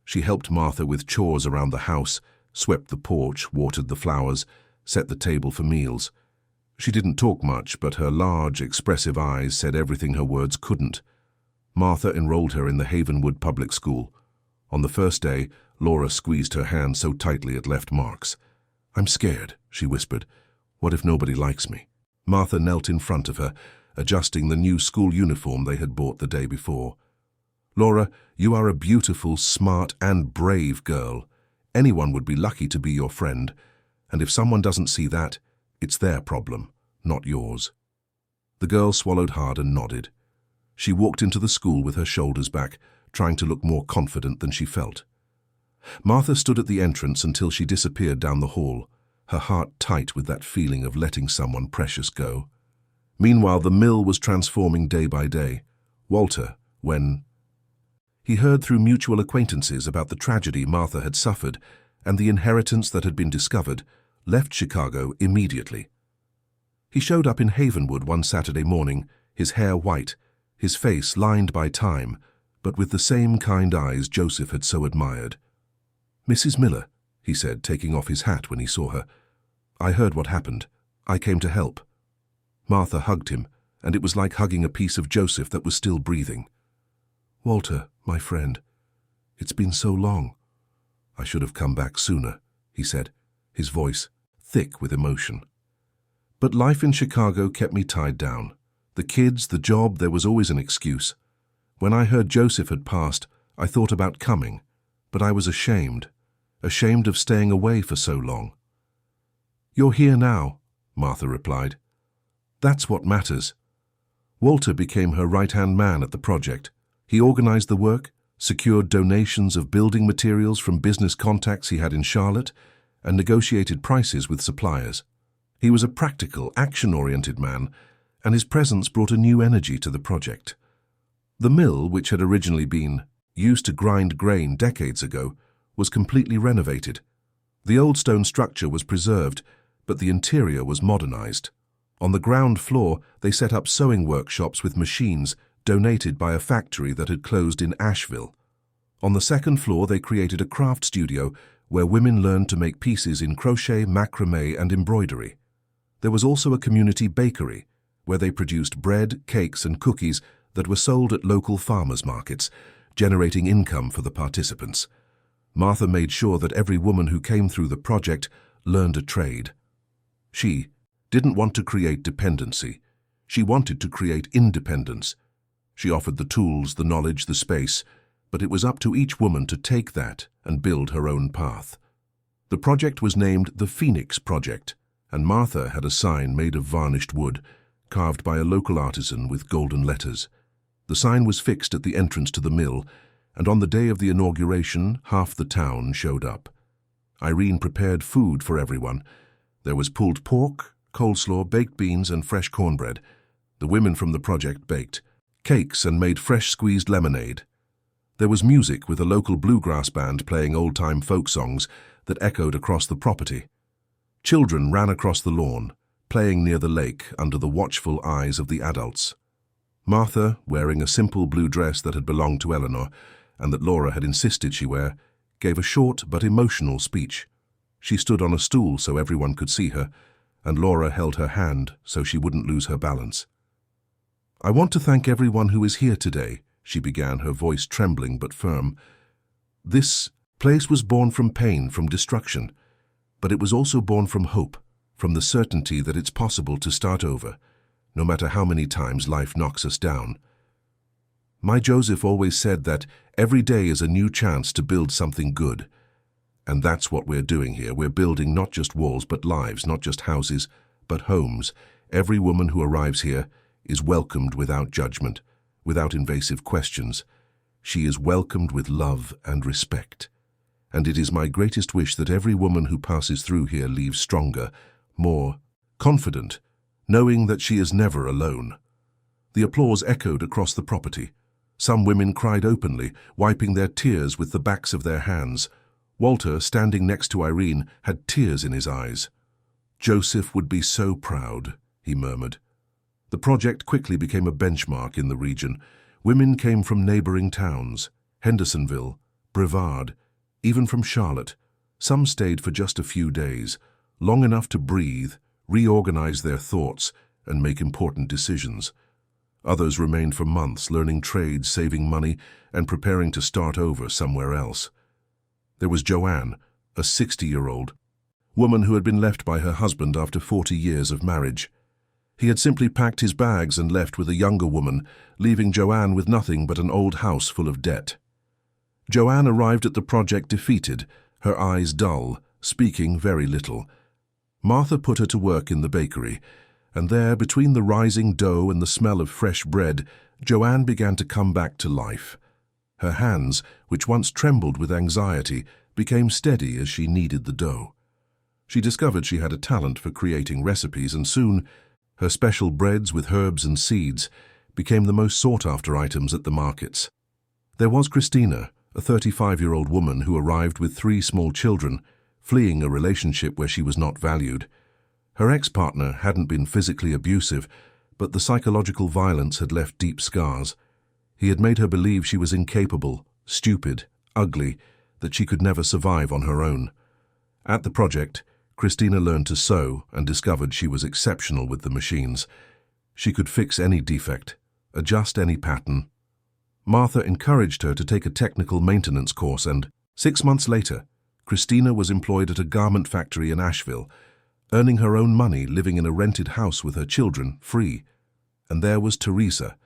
She helped Martha with chores around the house, swept the porch, watered the flowers, set the table for meals. She didn't talk much, but her large, expressive eyes said everything her words couldn't. Martha enrolled her in the Havenwood Public School. On the first day, Laura squeezed her hand so tightly it left marks. "I'm scared," she whispered. "What if nobody likes me?" Martha knelt in front of her, adjusting the new school uniform they had bought the day before. "Laura, you are a beautiful, smart, and brave girl. Anyone would be lucky to be your friend. And if someone doesn't see that, it's their problem, not yours." The girl swallowed hard and nodded. She walked into the school with her shoulders back, trying to look more confident than she felt. Martha stood at the entrance until she disappeared down the hall, her heart tight with that feeling of letting someone precious go. Meanwhile, the mill was transforming day by day. Walter, when he heard through mutual acquaintances about the tragedy Martha had suffered and the inheritance that had been discovered, left Chicago immediately. He showed up in Havenwood one Saturday morning, his hair white, his face lined by time, but with the same kind eyes Joseph had so admired. "Mrs. Miller," he said, taking off his hat when he saw her. "I heard what happened. I came to help." Martha hugged him, and it was like hugging a piece of Joseph that was still breathing. "Walter, my friend, it's been so long." "I should have come back sooner," he said, his voice thick with emotion. "But life in Chicago kept me tied down. The kids, the job, there was always an excuse. When I heard Joseph had passed, I thought about coming, but I was ashamed of staying away for so long." "You're here now," Martha replied. "That's what matters." Walter became her right-hand man at the project. He organized the work, secured donations of building materials from business contacts he had in Charlotte, and negotiated prices with suppliers. He was a practical, action-oriented man, and his presence brought a new energy to the project. The mill, which had originally been used to grind grain decades ago, was completely renovated. The old stone structure was preserved, but the interior was modernized. On the ground floor, they set up sewing workshops with machines donated by a factory that had closed in Asheville. On the second floor, they created a craft studio where women learned to make pieces in crochet, macrame, and embroidery. There was also a community bakery where they produced bread, cakes, and cookies that were sold at local farmers' markets, generating income for the participants. Martha made sure that every woman who came through the project learned a trade. She didn't want to create dependency. She wanted to create independence. She offered the tools, the knowledge, the space, but it was up to each woman to take that and build her own path. The project was named the Phoenix Project, and Martha had a sign made of varnished wood, carved by a local artisan with golden letters. The sign was fixed at the entrance to the mill, and on the day of the inauguration, half the town showed up. Irene prepared food for everyone. There was pulled pork, coleslaw, baked beans, and fresh cornbread. The women from the project baked cakes and made fresh squeezed lemonade. There was music with a local bluegrass band playing old-time folk songs that echoed across the property. Children ran across the lawn, playing near the lake under the watchful eyes of the adults. Martha, wearing a simple blue dress that had belonged to Eleanor and that Laura had insisted she wear, gave a short but emotional speech. She stood on a stool so everyone could see her, and Laura held her hand so she wouldn't lose her balance. "I want to thank everyone who is here today," she began, her voice trembling but firm. "This place was born from pain, from destruction, but it was also born from hope, from the certainty that it's possible to start over, no matter how many times life knocks us down. My Joseph always said that every day is a new chance to build something good. And that's what we're doing here. We're building not just walls, but lives, not just houses, but homes. Every woman who arrives here is welcomed without judgment, without invasive questions. She is welcomed with love and respect. And it is my greatest wish that every woman who passes through here leaves stronger, more confident, knowing that she is never alone." The applause echoed across the property. Some women cried openly, wiping their tears with the backs of their hands. Walter, standing next to Irene, had tears in his eyes. "Joseph would be so proud," he murmured. The project quickly became a benchmark in the region. Women came from neighboring towns, Hendersonville, Brevard, even from Charlotte. Some stayed for just a few days, long enough to breathe, reorganize their thoughts, and make important decisions. Others remained for months, learning trades, saving money, and preparing to start over somewhere else. There was Joanne, a 60-year-old woman who had been left by her husband after 40 years of marriage. He had simply packed his bags and left with a younger woman, leaving Joanne with nothing but an old house full of debt. Joanne arrived at the project defeated, her eyes dull, speaking very little. Martha put her to work in the bakery, and there, between the rising dough and the smell of fresh bread, Joanne began to come back to life. Her hands, which once trembled with anxiety, became steady as she kneaded the dough. She discovered she had a talent for creating recipes, and soon her special breads with herbs and seeds became the most sought-after items at the markets. There was Christina, a 35-year-old woman who arrived with 3 small children, fleeing a relationship where she was not valued. Her ex-partner hadn't been physically abusive, but the psychological violence had left deep scars. He had made her believe she was incapable, stupid, ugly, that she could never survive on her own. At the project, Christina learned to sew and discovered she was exceptional with the machines. She could fix any defect, adjust any pattern. Martha encouraged her to take a technical maintenance course, and 6 months later, Christina was employed at a garment factory in Asheville, earning her own money, living in a rented house with her children, free. And there was Teresa,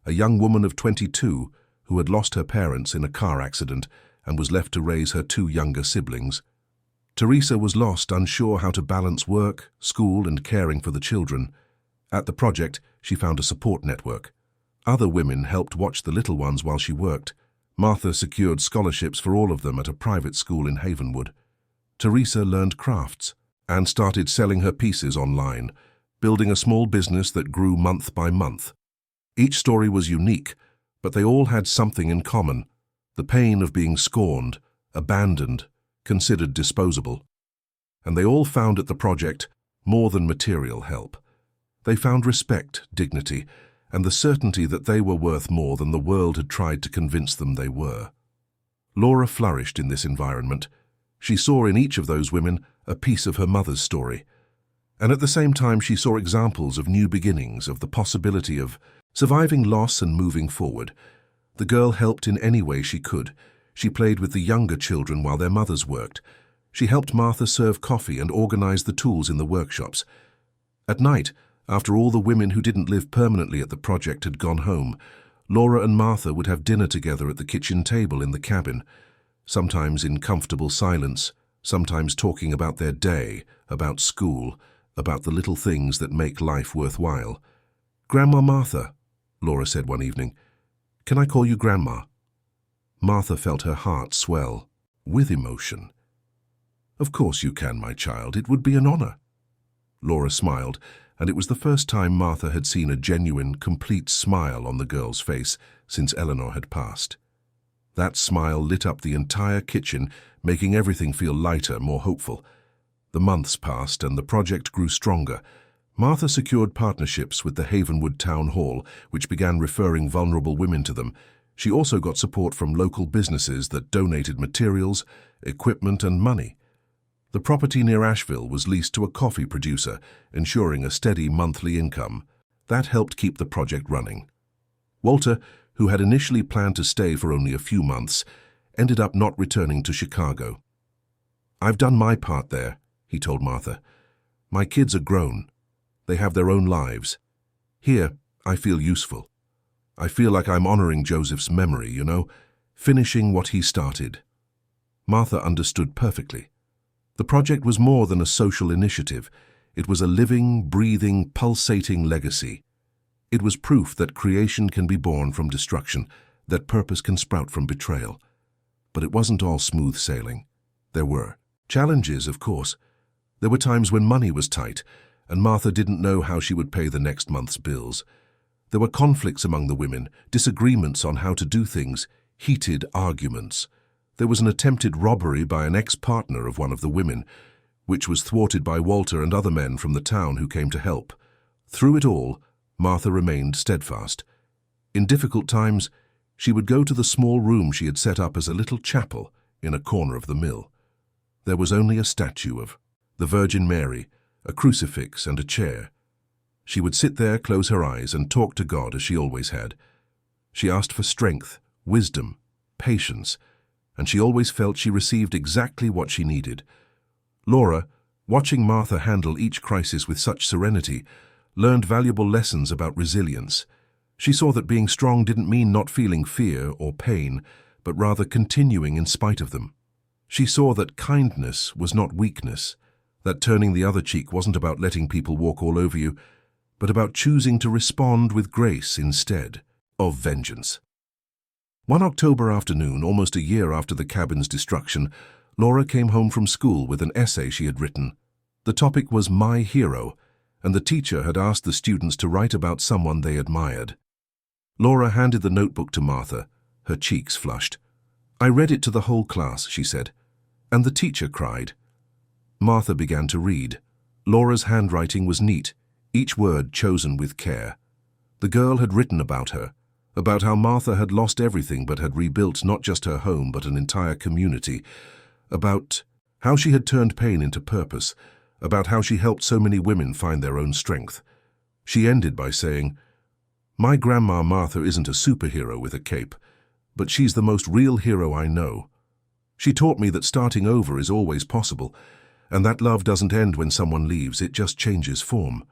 a young woman of 22 who had lost her parents in a car accident and was left to raise her 2 younger siblings. Teresa was lost, unsure how to balance work, school, and caring for the children. At the project, she found a support network. Other women helped watch the little ones while she worked. Martha secured scholarships for all of them at a private school in Havenwood. Teresa learned crafts and started selling her pieces online, building a small business that grew month by month. Each story was unique, but they all had something in common: the pain of being scorned, abandoned, considered disposable. And they all found at the project more than material help. They found respect, dignity, and the certainty that they were worth more than the world had tried to convince them they were. Laura flourished in this environment. She saw in each of those women a piece of her mother's story. And at the same time, she saw examples of new beginnings, of the possibility of surviving loss and moving forward. The girl helped in any way she could. She played with the younger children while their mothers worked. She helped Martha serve coffee and organize the tools in the workshops. At night, after all the women who didn't live permanently at the project had gone home, Laura and Martha would have dinner together at the kitchen table in the cabin, sometimes in comfortable silence, sometimes talking about their day, about school, about the little things that make life worthwhile. "Grandma Martha," Laura said one evening, "can I call you Grandma?" Martha felt her heart swell, with emotion. "Of course you can, my child. It would be an honor." Laura smiled, and it was the first time Martha had seen a genuine, complete smile on the girl's face since Eleanor had passed. That smile lit up the entire kitchen, making everything feel lighter, more hopeful. The months passed, and the project grew stronger. Martha secured partnerships with the Havenwood Town Hall, which began referring vulnerable women to them. She also got support from local businesses that donated materials, equipment, and money. The property near Asheville was leased to a coffee producer, ensuring a steady monthly income. That helped keep the project running. Walter, who had initially planned to stay for only a few months, ended up not returning to Chicago. "I've done my part there," he told Martha. "My kids are grown. They have their own lives. Here, I feel useful. I feel like I'm honoring Joseph's memory, finishing what he started." Martha understood perfectly. The project was more than a social initiative. It was a living, breathing, pulsating legacy. It was proof that creation can be born from destruction, that purpose can sprout from betrayal. But it wasn't all smooth sailing. There were challenges, of course. There were times when money was tight, and Martha didn't know how she would pay the next month's bills. There were conflicts among the women, disagreements on how to do things, heated arguments. There was an attempted robbery by an ex-partner of one of the women, which was thwarted by Walter and other men from the town who came to help. Through it all, Martha remained steadfast. In difficult times, she would go to the small room she had set up as a little chapel in a corner of the mill. There was only a statue of the Virgin Mary, a crucifix and a chair. She would sit there, close her eyes, and talk to God as she always had. She asked for strength, wisdom, patience, and she always felt she received exactly what she needed. Laura, watching Martha handle each crisis with such serenity, learned valuable lessons about resilience. She saw that being strong didn't mean not feeling fear or pain, but rather continuing in spite of them. She saw that kindness was not weakness, that turning the other cheek wasn't about letting people walk all over you, but about choosing to respond with grace instead of vengeance. One October afternoon, almost a year after the cabin's destruction, Laura came home from school with an essay she had written. The topic was My Hero, and the teacher had asked the students to write about someone they admired. Laura handed the notebook to Martha, her cheeks flushed. "I read it to the whole class," she said, "and the teacher cried." Martha began to read. Laura's handwriting was neat, each word chosen with care. The girl had written about her, about how Martha had lost everything but had rebuilt not just her home but an entire community, about how she had turned pain into purpose, about how she helped so many women find their own strength. She ended by saying, "My grandma Martha isn't a superhero with a cape, but she's the most real hero I know. She taught me that starting over is always possible, and that love doesn't end when someone leaves, it just changes form."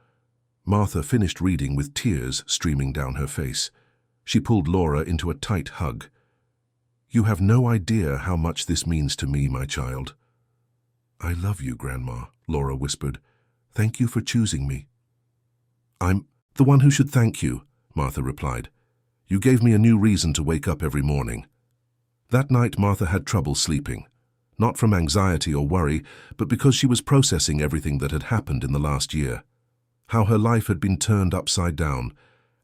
Martha finished reading with tears streaming down her face. She pulled Laura into a tight hug. "You have no idea how much this means to me, my child." "I love you, Grandma," Laura whispered. "Thank you for choosing me." "I'm the one who should thank you," Martha replied. "You gave me a new reason to wake up every morning." That night Martha had trouble sleeping, not from anxiety or worry, but because she was processing everything that had happened in the last year. How her life had been turned upside down,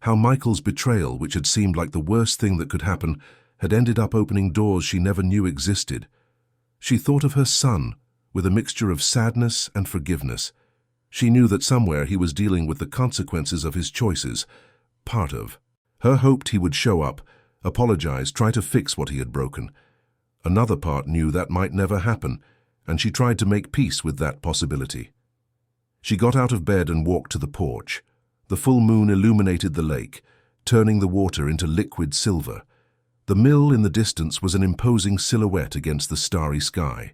how Michael's betrayal, which had seemed like the worst thing that could happen, had ended up opening doors she never knew existed. She thought of her son with a mixture of sadness and forgiveness. She knew that somewhere he was dealing with the consequences of his choices. Part of her hoped he would show up, apologize, try to fix what he had broken. Another part knew that might never happen, and she tried to make peace with that possibility. She got out of bed and walked to the porch. The full moon illuminated the lake, turning the water into liquid silver. The mill in the distance was an imposing silhouette against the starry sky.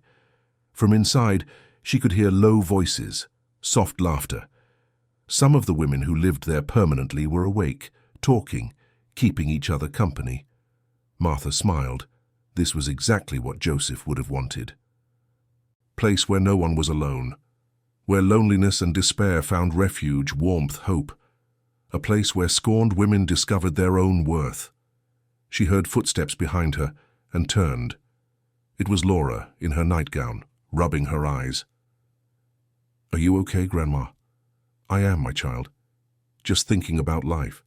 From inside, she could hear low voices, soft laughter. Some of the women who lived there permanently were awake, talking, keeping each other company. Martha smiled. This was exactly what Joseph would have wanted. Place where no one was alone, where loneliness and despair found refuge, warmth, hope. A place where scorned women discovered their own worth. She heard footsteps behind her and turned. It was Laura in her nightgown, rubbing her eyes. "Are you okay, Grandma?" "I am, my child. Just thinking about life."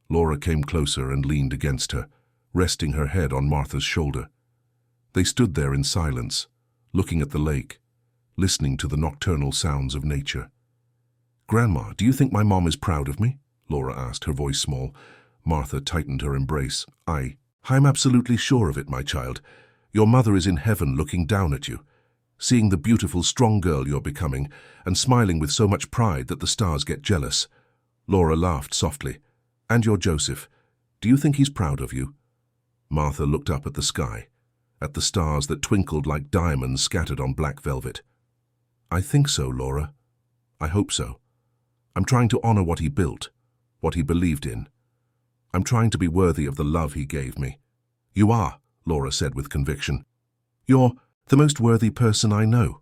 Laura came closer and leaned against her, resting her head on Martha's shoulder. They stood there in silence, looking at the lake, listening to the nocturnal sounds of nature. "Grandma, do you think my mom is proud of me?" Laura asked, her voice small. Martha tightened her embrace. I'm absolutely sure of it, my child. Your mother is in heaven looking down at you, seeing the beautiful, strong girl you're becoming, and smiling with so much pride that the stars get jealous." Laura laughed softly. "And your Joseph, do you think he's proud of you?" Martha looked up at the sky, at the stars that twinkled like diamonds scattered on black velvet. "I think so, Laura. I hope so. I'm trying to honor what he built, what he believed in. I'm trying to be worthy of the love he gave me." "You are," Laura said with conviction. "You're the most worthy person I know."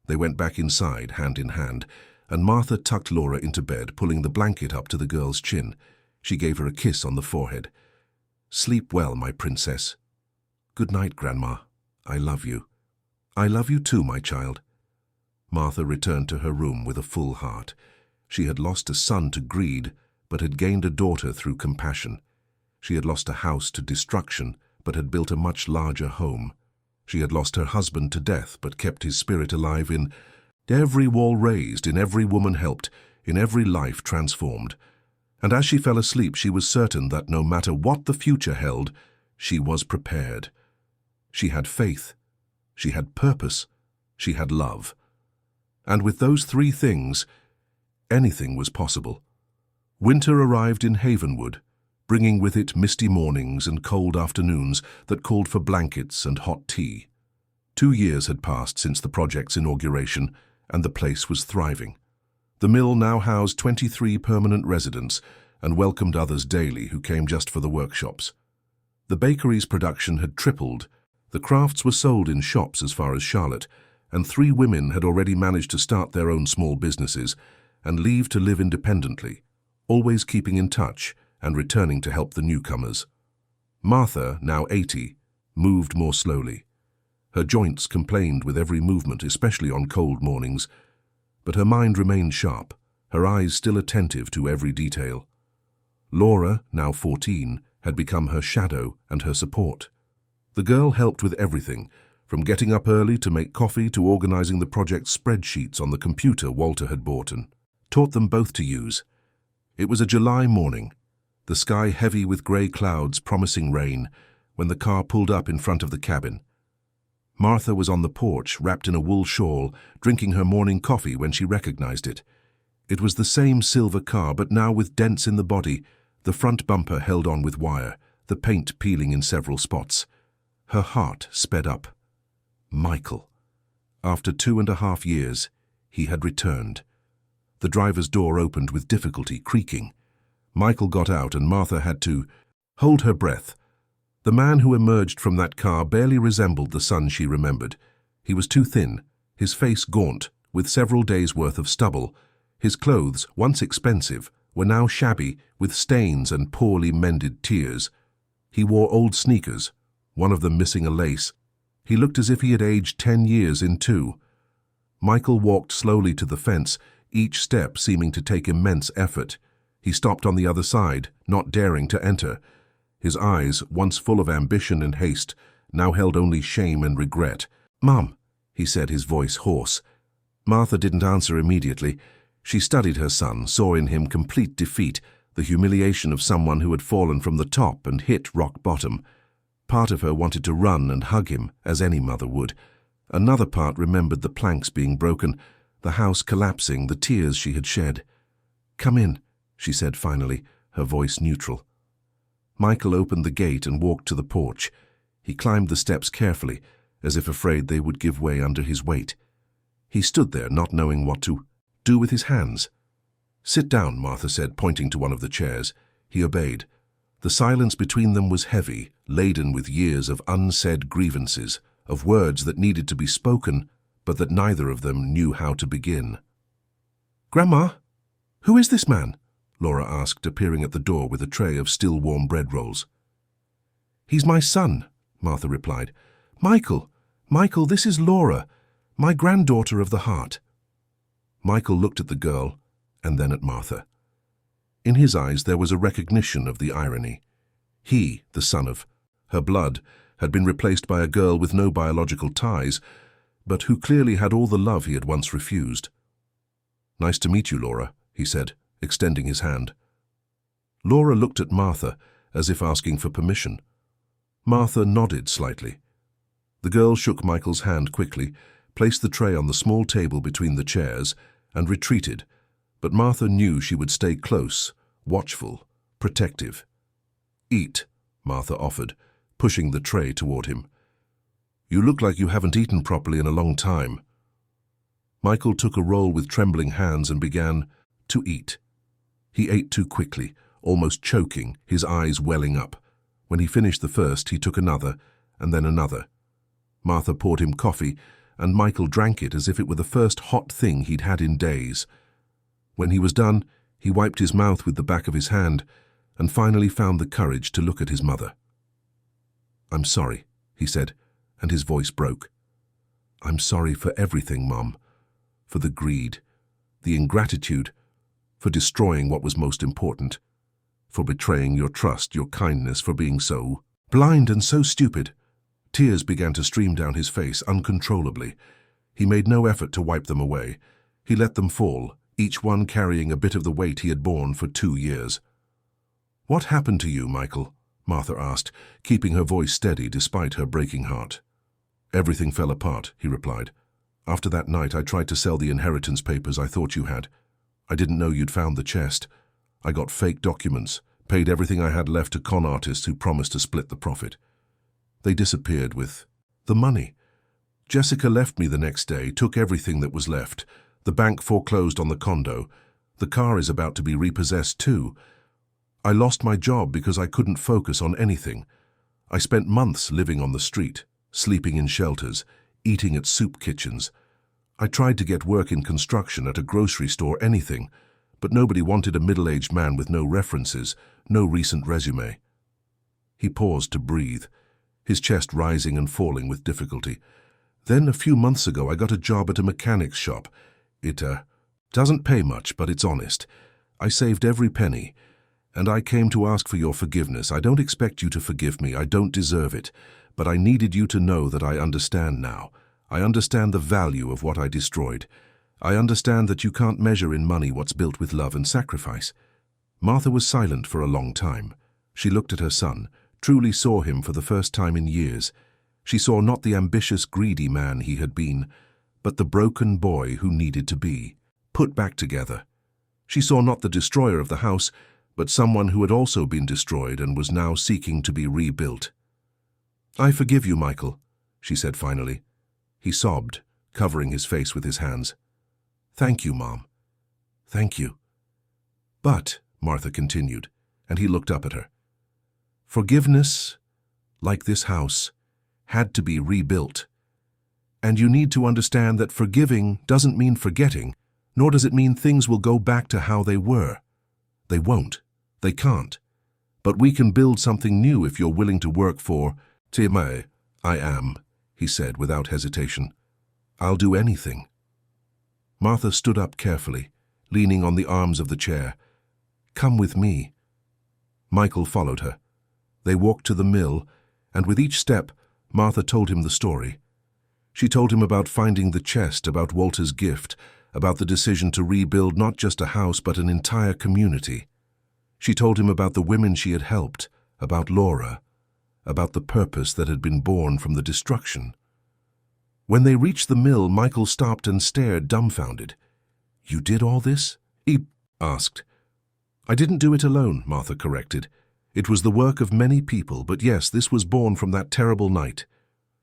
They went back inside, hand in hand, and Martha tucked Laura into bed, pulling the blanket up to the girl's chin. She gave her a kiss on the forehead. "Sleep well, my princess." "Good night, Grandma. I love you." "I love you too, my child." Martha returned to her room with a full heart. She had lost a son to greed, but had gained a daughter through compassion. She had lost a house to destruction, but had built a much larger home. She had lost her husband to death, but kept his spirit alive in every wall raised, in every woman helped, in every life transformed. And as she fell asleep, she was certain that no matter what the future held, she was prepared. She had faith, she had purpose, she had love. And with those three things, anything was possible. Winter arrived in Havenwood, bringing with it misty mornings and cold afternoons that called for blankets and hot tea. 2 years had passed since the project's inauguration, and the place was thriving. The mill now housed 23 permanent residents and welcomed others daily who came just for the workshops. The bakery's production had tripled, the crafts were sold in shops as far as Charlotte, and 3 women had already managed to start their own small businesses and leave to live independently, always keeping in touch and returning to help the newcomers. Martha, now 80, moved more slowly. Her joints complained with every movement, especially on cold mornings, but her mind remained sharp, her eyes still attentive to every detail. Laura, now 14, had become her shadow and her support. The girl helped with everything, from getting up early to make coffee to organizing the project's spreadsheets on the computer Walter had bought and taught them both to use. It was a July morning, the sky heavy with grey clouds promising rain, when the car pulled up in front of the cabin. Martha was on the porch, wrapped in a wool shawl, drinking her morning coffee when she recognized it. It was the same silver car, but now with dents in the body, the front bumper held on with wire, the paint peeling in several spots. Her heart sped up. Michael. After 2.5 years, he had returned. The driver's door opened with difficulty, creaking. Michael got out and Martha had to hold her breath. The man who emerged from that car barely resembled the son she remembered. He was too thin, his face gaunt, with several days' worth of stubble. His clothes, once expensive, were now shabby, with stains and poorly mended tears. He wore old sneakers, one of them missing a lace. He looked as if he had aged 10 years in 2. Michael walked slowly to the fence, each step seeming to take immense effort. He stopped on the other side, not daring to enter. His eyes, once full of ambition and haste, now held only shame and regret. "Mum," he said, his voice hoarse, Martha didn't answer immediately. She studied her son, saw in him complete defeat, the humiliation of someone who had fallen from the top and hit rock bottom. Part of her wanted to run and hug him, as any mother would. Another part remembered the planks being broken, the house collapsing, the tears she had shed. "Come in," she said finally, her voice neutral. Michael opened the gate and walked to the porch. He climbed the steps carefully, as if afraid they would give way under his weight. He stood there, not knowing what to do with his hands. "Sit down," Martha said, pointing to one of the chairs. He obeyed. The silence between them was heavy, laden with years of unsaid grievances, of words that needed to be spoken, but that neither of them knew how to begin. "Grandma, who is this man?" Laura asked, appearing at the door with a tray of still warm bread rolls. "He's my son," Martha replied. Michael, this is Laura, my granddaughter of the heart." Michael looked at the girl and then at Martha. In his eyes there was a recognition of the irony. He, the son of her blood, had been replaced by a girl with no biological ties, but who clearly had all the love he had once refused. "Nice to meet you, Laura," he said, extending his hand. Laura looked at Martha, as if asking for permission. Martha nodded slightly. The girl shook Michael's hand quickly, placed the tray on the small table between the chairs, and retreated, but Martha knew she would stay close, watchful, protective. "Eat," Martha offered, pushing the tray toward him. "You look like you haven't eaten properly in a long time." Michael took a roll with trembling hands and began to eat. He ate too quickly, almost choking, his eyes welling up. When he finished the first, he took another, and then another. Martha poured him coffee, and Michael drank it as if it were the first hot thing he'd had in days. When he was done, he wiped his mouth with the back of his hand, and finally found the courage to look at his mother. "I'm sorry," he said, and his voice broke. "I'm sorry for everything, Mom. For the greed, the ingratitude, for destroying what was most important, for betraying your trust, your kindness, for being so blind and so stupid." Tears began to stream down his face uncontrollably. He made no effort to wipe them away. He let them fall, each one carrying a bit of the weight he had borne for 2 years. "What happened to you, Michael?" Martha asked, keeping her voice steady despite her breaking heart. "Everything fell apart," he replied. "After that night, I tried to sell the inheritance papers I thought you had. I didn't know you'd found the chest. I got fake documents, paid everything I had left to con artists who promised to split the profit. They disappeared with the money. Jessica left me the next day, took everything that was left. The bank foreclosed on the condo. The car is about to be repossessed too. I lost my job because I couldn't focus on anything. I spent months living on the street, sleeping in shelters, eating at soup kitchens. I tried to get work in construction, at a grocery store, anything, but nobody wanted a middle-aged man with no references, no recent resume." He paused to breathe, his chest rising and falling with difficulty. "Then a few months ago I got a job at a mechanic's shop. It doesn't pay much, but it's honest. I saved every penny, and I came to ask for your forgiveness. I don't expect you to forgive me, I don't deserve it, but I needed you to know that I understand now. I understand the value of what I destroyed. I understand that you can't measure in money what's built with love and sacrifice." Martha was silent for a long time. She looked at her son, truly saw him for the first time in years. She saw not the ambitious, greedy man he had been, but the broken boy who needed to be put back together. She saw not the destroyer of the house, but someone who had also been destroyed and was now seeking to be rebuilt. "I forgive you, Michael," she said finally. He sobbed, covering his face with his hands. "Thank you, Mom. Thank you." "But," Martha continued, and he looked up at her, "forgiveness, like this house, had to be rebuilt. And you need to understand that forgiving doesn't mean forgetting, nor does it mean things will go back to how they were. They won't. They can't. But we can build something new if you're willing to work for Timay. I am," he said without hesitation. "I'll do anything." Martha stood up carefully, leaning on the arms of the chair. "Come with me." Michael followed her. They walked to the mill, and with each step, Martha told him the story. She told him about finding the chest, about Walter's gift, about the decision to rebuild not just a house but an entire community. She told him about the women she had helped, about Laura, about the purpose that had been born from the destruction. When they reached the mill, Michael stopped and stared, dumbfounded. "You did all this?" he asked. "I didn't do it alone," Martha corrected. "It was the work of many people, but yes, this was born from that terrible night.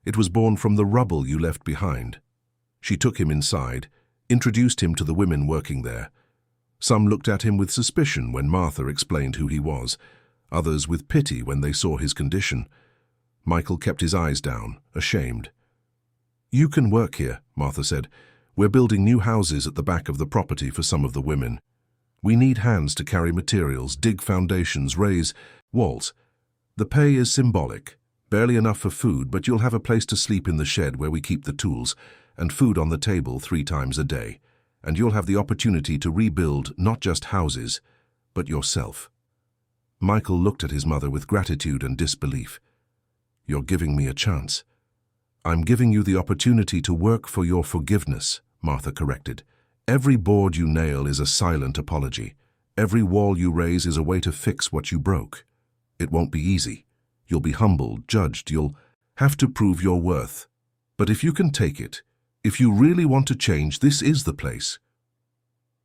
It was born from the rubble you left behind." She took him inside, introduced him to the women working there. Some looked at him with suspicion when Martha explained who he was, others with pity when they saw his condition. Michael kept his eyes down, ashamed. "You can work here," Martha said. "We're building new houses at the back of the property for some of the women. We need hands to carry materials, dig foundations, raise walls. The pay is symbolic, barely enough for food, but you'll have a place to sleep in the shed where we keep the tools, and food on the table 3 times a day. And you'll have the opportunity to rebuild not just houses, but yourself." Michael looked at his mother with gratitude and disbelief. "You're giving me a chance." "I'm giving you the opportunity to work for your forgiveness," Martha corrected. "Every board you nail is a silent apology. Every wall you raise is a way to fix what you broke. It won't be easy. You'll be humbled, judged, you'll have to prove your worth. But if you can take it, if you really want to change, this is the place."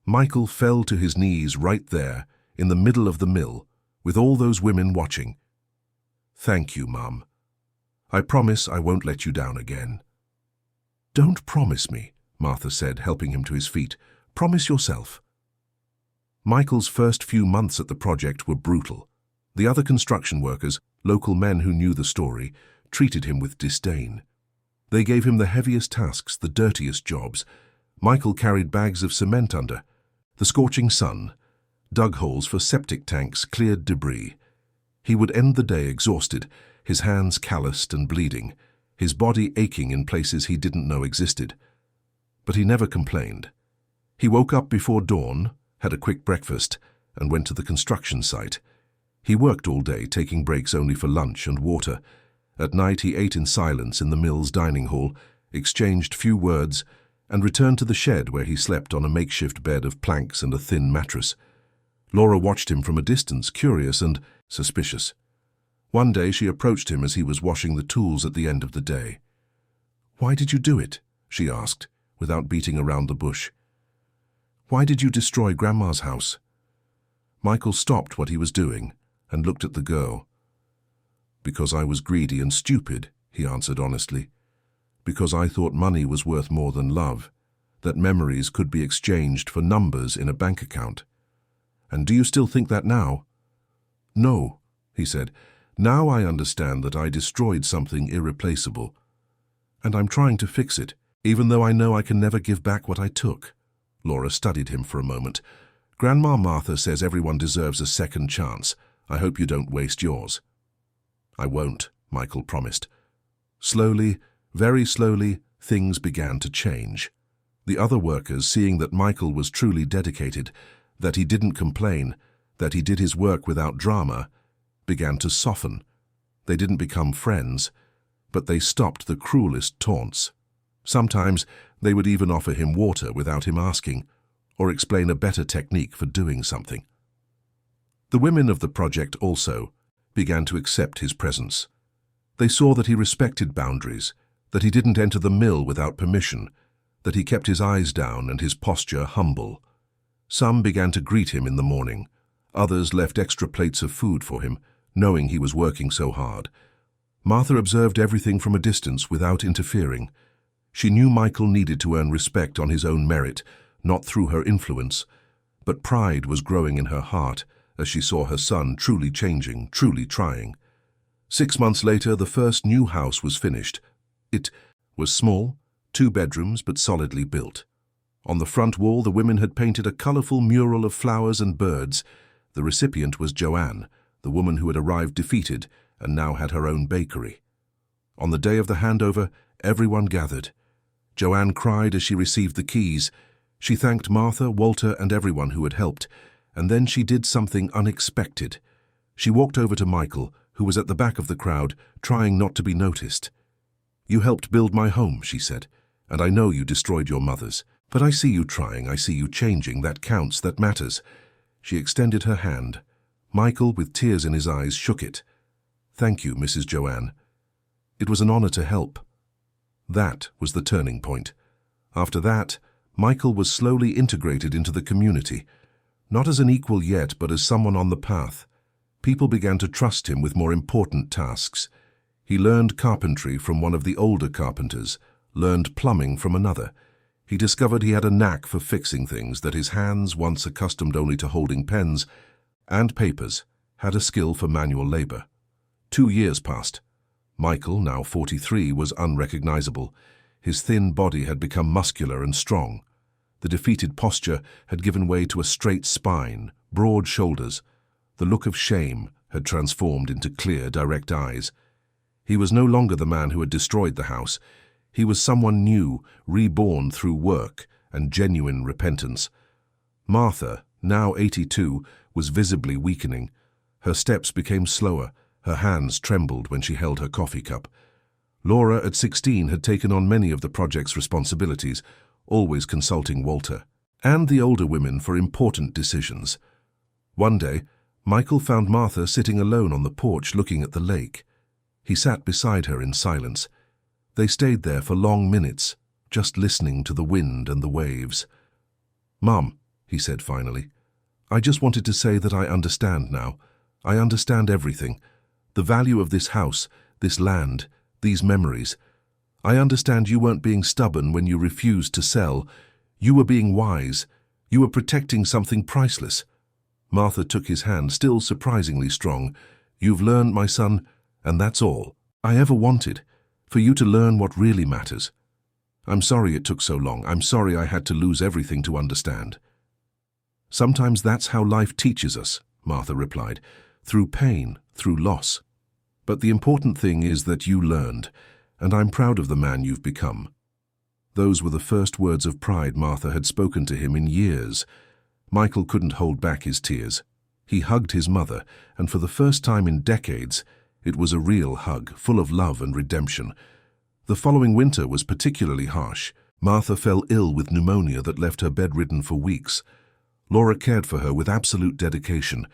Michael fell to his knees right there, in the middle of the mill, with all those women watching. "Thank you, Mum. I promise I won't let you down again." "Don't promise me," Martha said, helping him to his feet. "Promise yourself." Michael's first few months at the project were brutal. The other construction workers, local men who knew the story, treated him with disdain. They gave him the heaviest tasks, the dirtiest jobs. Michael carried bags of cement under the scorching sun, dug holes for septic tanks, cleared debris. He would end the day exhausted, his hands calloused and bleeding, his body aching in places he didn't know existed. But he never complained. He woke up before dawn, had a quick breakfast, and went to the construction site. He worked all day, taking breaks only for lunch and water. At night he ate in silence in the mill's dining hall, exchanged few words, and returned to the shed where he slept on a makeshift bed of planks and a thin mattress. Laura watched him from a distance, curious and suspicious. One day she approached him as he was washing the tools at the end of the day. "Why did you do it?" she asked, without beating around the bush. "Why did you destroy Grandma's house?" Michael stopped what he was doing and looked at the girl. "Because I was greedy and stupid," he answered honestly. "Because I thought money was worth more than love, that memories could be exchanged for numbers in a bank account. And do you still think that now?" "No," he said. "Now I understand that I destroyed something irreplaceable. And I'm trying to fix it, even though I know I can never give back what I took." Laura studied him for a moment. "Grandma Martha says everyone deserves a second chance. I hope you don't waste yours." "I won't," Michael promised. Slowly, very slowly, things began to change. The other workers, seeing that Michael was truly dedicated, that he didn't complain, that he did his work without drama, began to soften. They didn't become friends, but they stopped the cruelest taunts. Sometimes they would even offer him water without him asking, or explain a better technique for doing something. The women of the project also began to accept his presence. They saw that he respected boundaries, that he didn't enter the mill without permission, that he kept his eyes down and his posture humble. Some began to greet him in the morning. Others left extra plates of food for him, knowing he was working so hard. Martha observed everything from a distance without interfering. She knew Michael needed to earn respect on his own merit, not through her influence, but pride was growing in her heart as she saw her son truly changing, truly trying. 6 months later, the first new house was finished. It was small, 2 bedrooms, but solidly built. On the front wall, the women had painted a colorful mural of flowers and birds. The recipient was Joanne, the woman who had arrived defeated and now had her own bakery. On the day of the handover, everyone gathered. Joanne cried as she received the keys. She thanked Martha, Walter, and everyone who had helped, and then she did something unexpected. She walked over to Michael, who was at the back of the crowd, trying not to be noticed. "You helped build my home," she said, "and I know you destroyed your mother's. But I see you trying, I see you changing. That counts, that matters." She extended her hand. Michael, with tears in his eyes, shook it. "Thank you, Mrs. Joanne. It was an honor to help." That was the turning point. After that, Michael was slowly integrated into the community, not as an equal yet, but as someone on the path. People began to trust him with more important tasks. He learned carpentry from one of the older carpenters, learned plumbing from another. He discovered he had a knack for fixing things, that his hands, once accustomed only to holding pens and papers, had a skill for manual labor. 2 years passed. Michael, now 43, was unrecognizable. His thin body had become muscular and strong. The defeated posture had given way to a straight spine, broad shoulders. The look of shame had transformed into clear, direct eyes. He was no longer the man who had destroyed the house. He was someone new, reborn through work and genuine repentance. Martha, now 82, was visibly weakening. Her steps became slower. Her hands trembled when she held her coffee cup. Laura, at 16, had taken on many of the project's responsibilities, always consulting Walter and the older women for important decisions. One day, Michael found Martha sitting alone on the porch looking at the lake. He sat beside her in silence. They stayed there for long minutes, just listening to the wind and the waves. "Mom," he said finally, "I just wanted to say that I understand now. I understand everything. The value of this house, this land, these memories. I understand you weren't being stubborn when you refused to sell. You were being wise. You were protecting something priceless." Martha took his hand, still surprisingly strong. "You've learned, my son, and that's all I ever wanted, for you to learn what really matters. I'm sorry it took so long. I'm sorry I had to lose everything to understand." "Sometimes that's how life teaches us," Martha replied, "through pain, through loss. But the important thing is that you learned, and I'm proud of the man you've become." Those were the first words of pride Martha had spoken to him in years. Michael couldn't hold back his tears. He hugged his mother, and for the first time in decades, it was a real hug, full of love and redemption. The following winter was particularly harsh. Martha fell ill with pneumonia that left her bedridden for weeks. Laura cared for her with absolute dedication,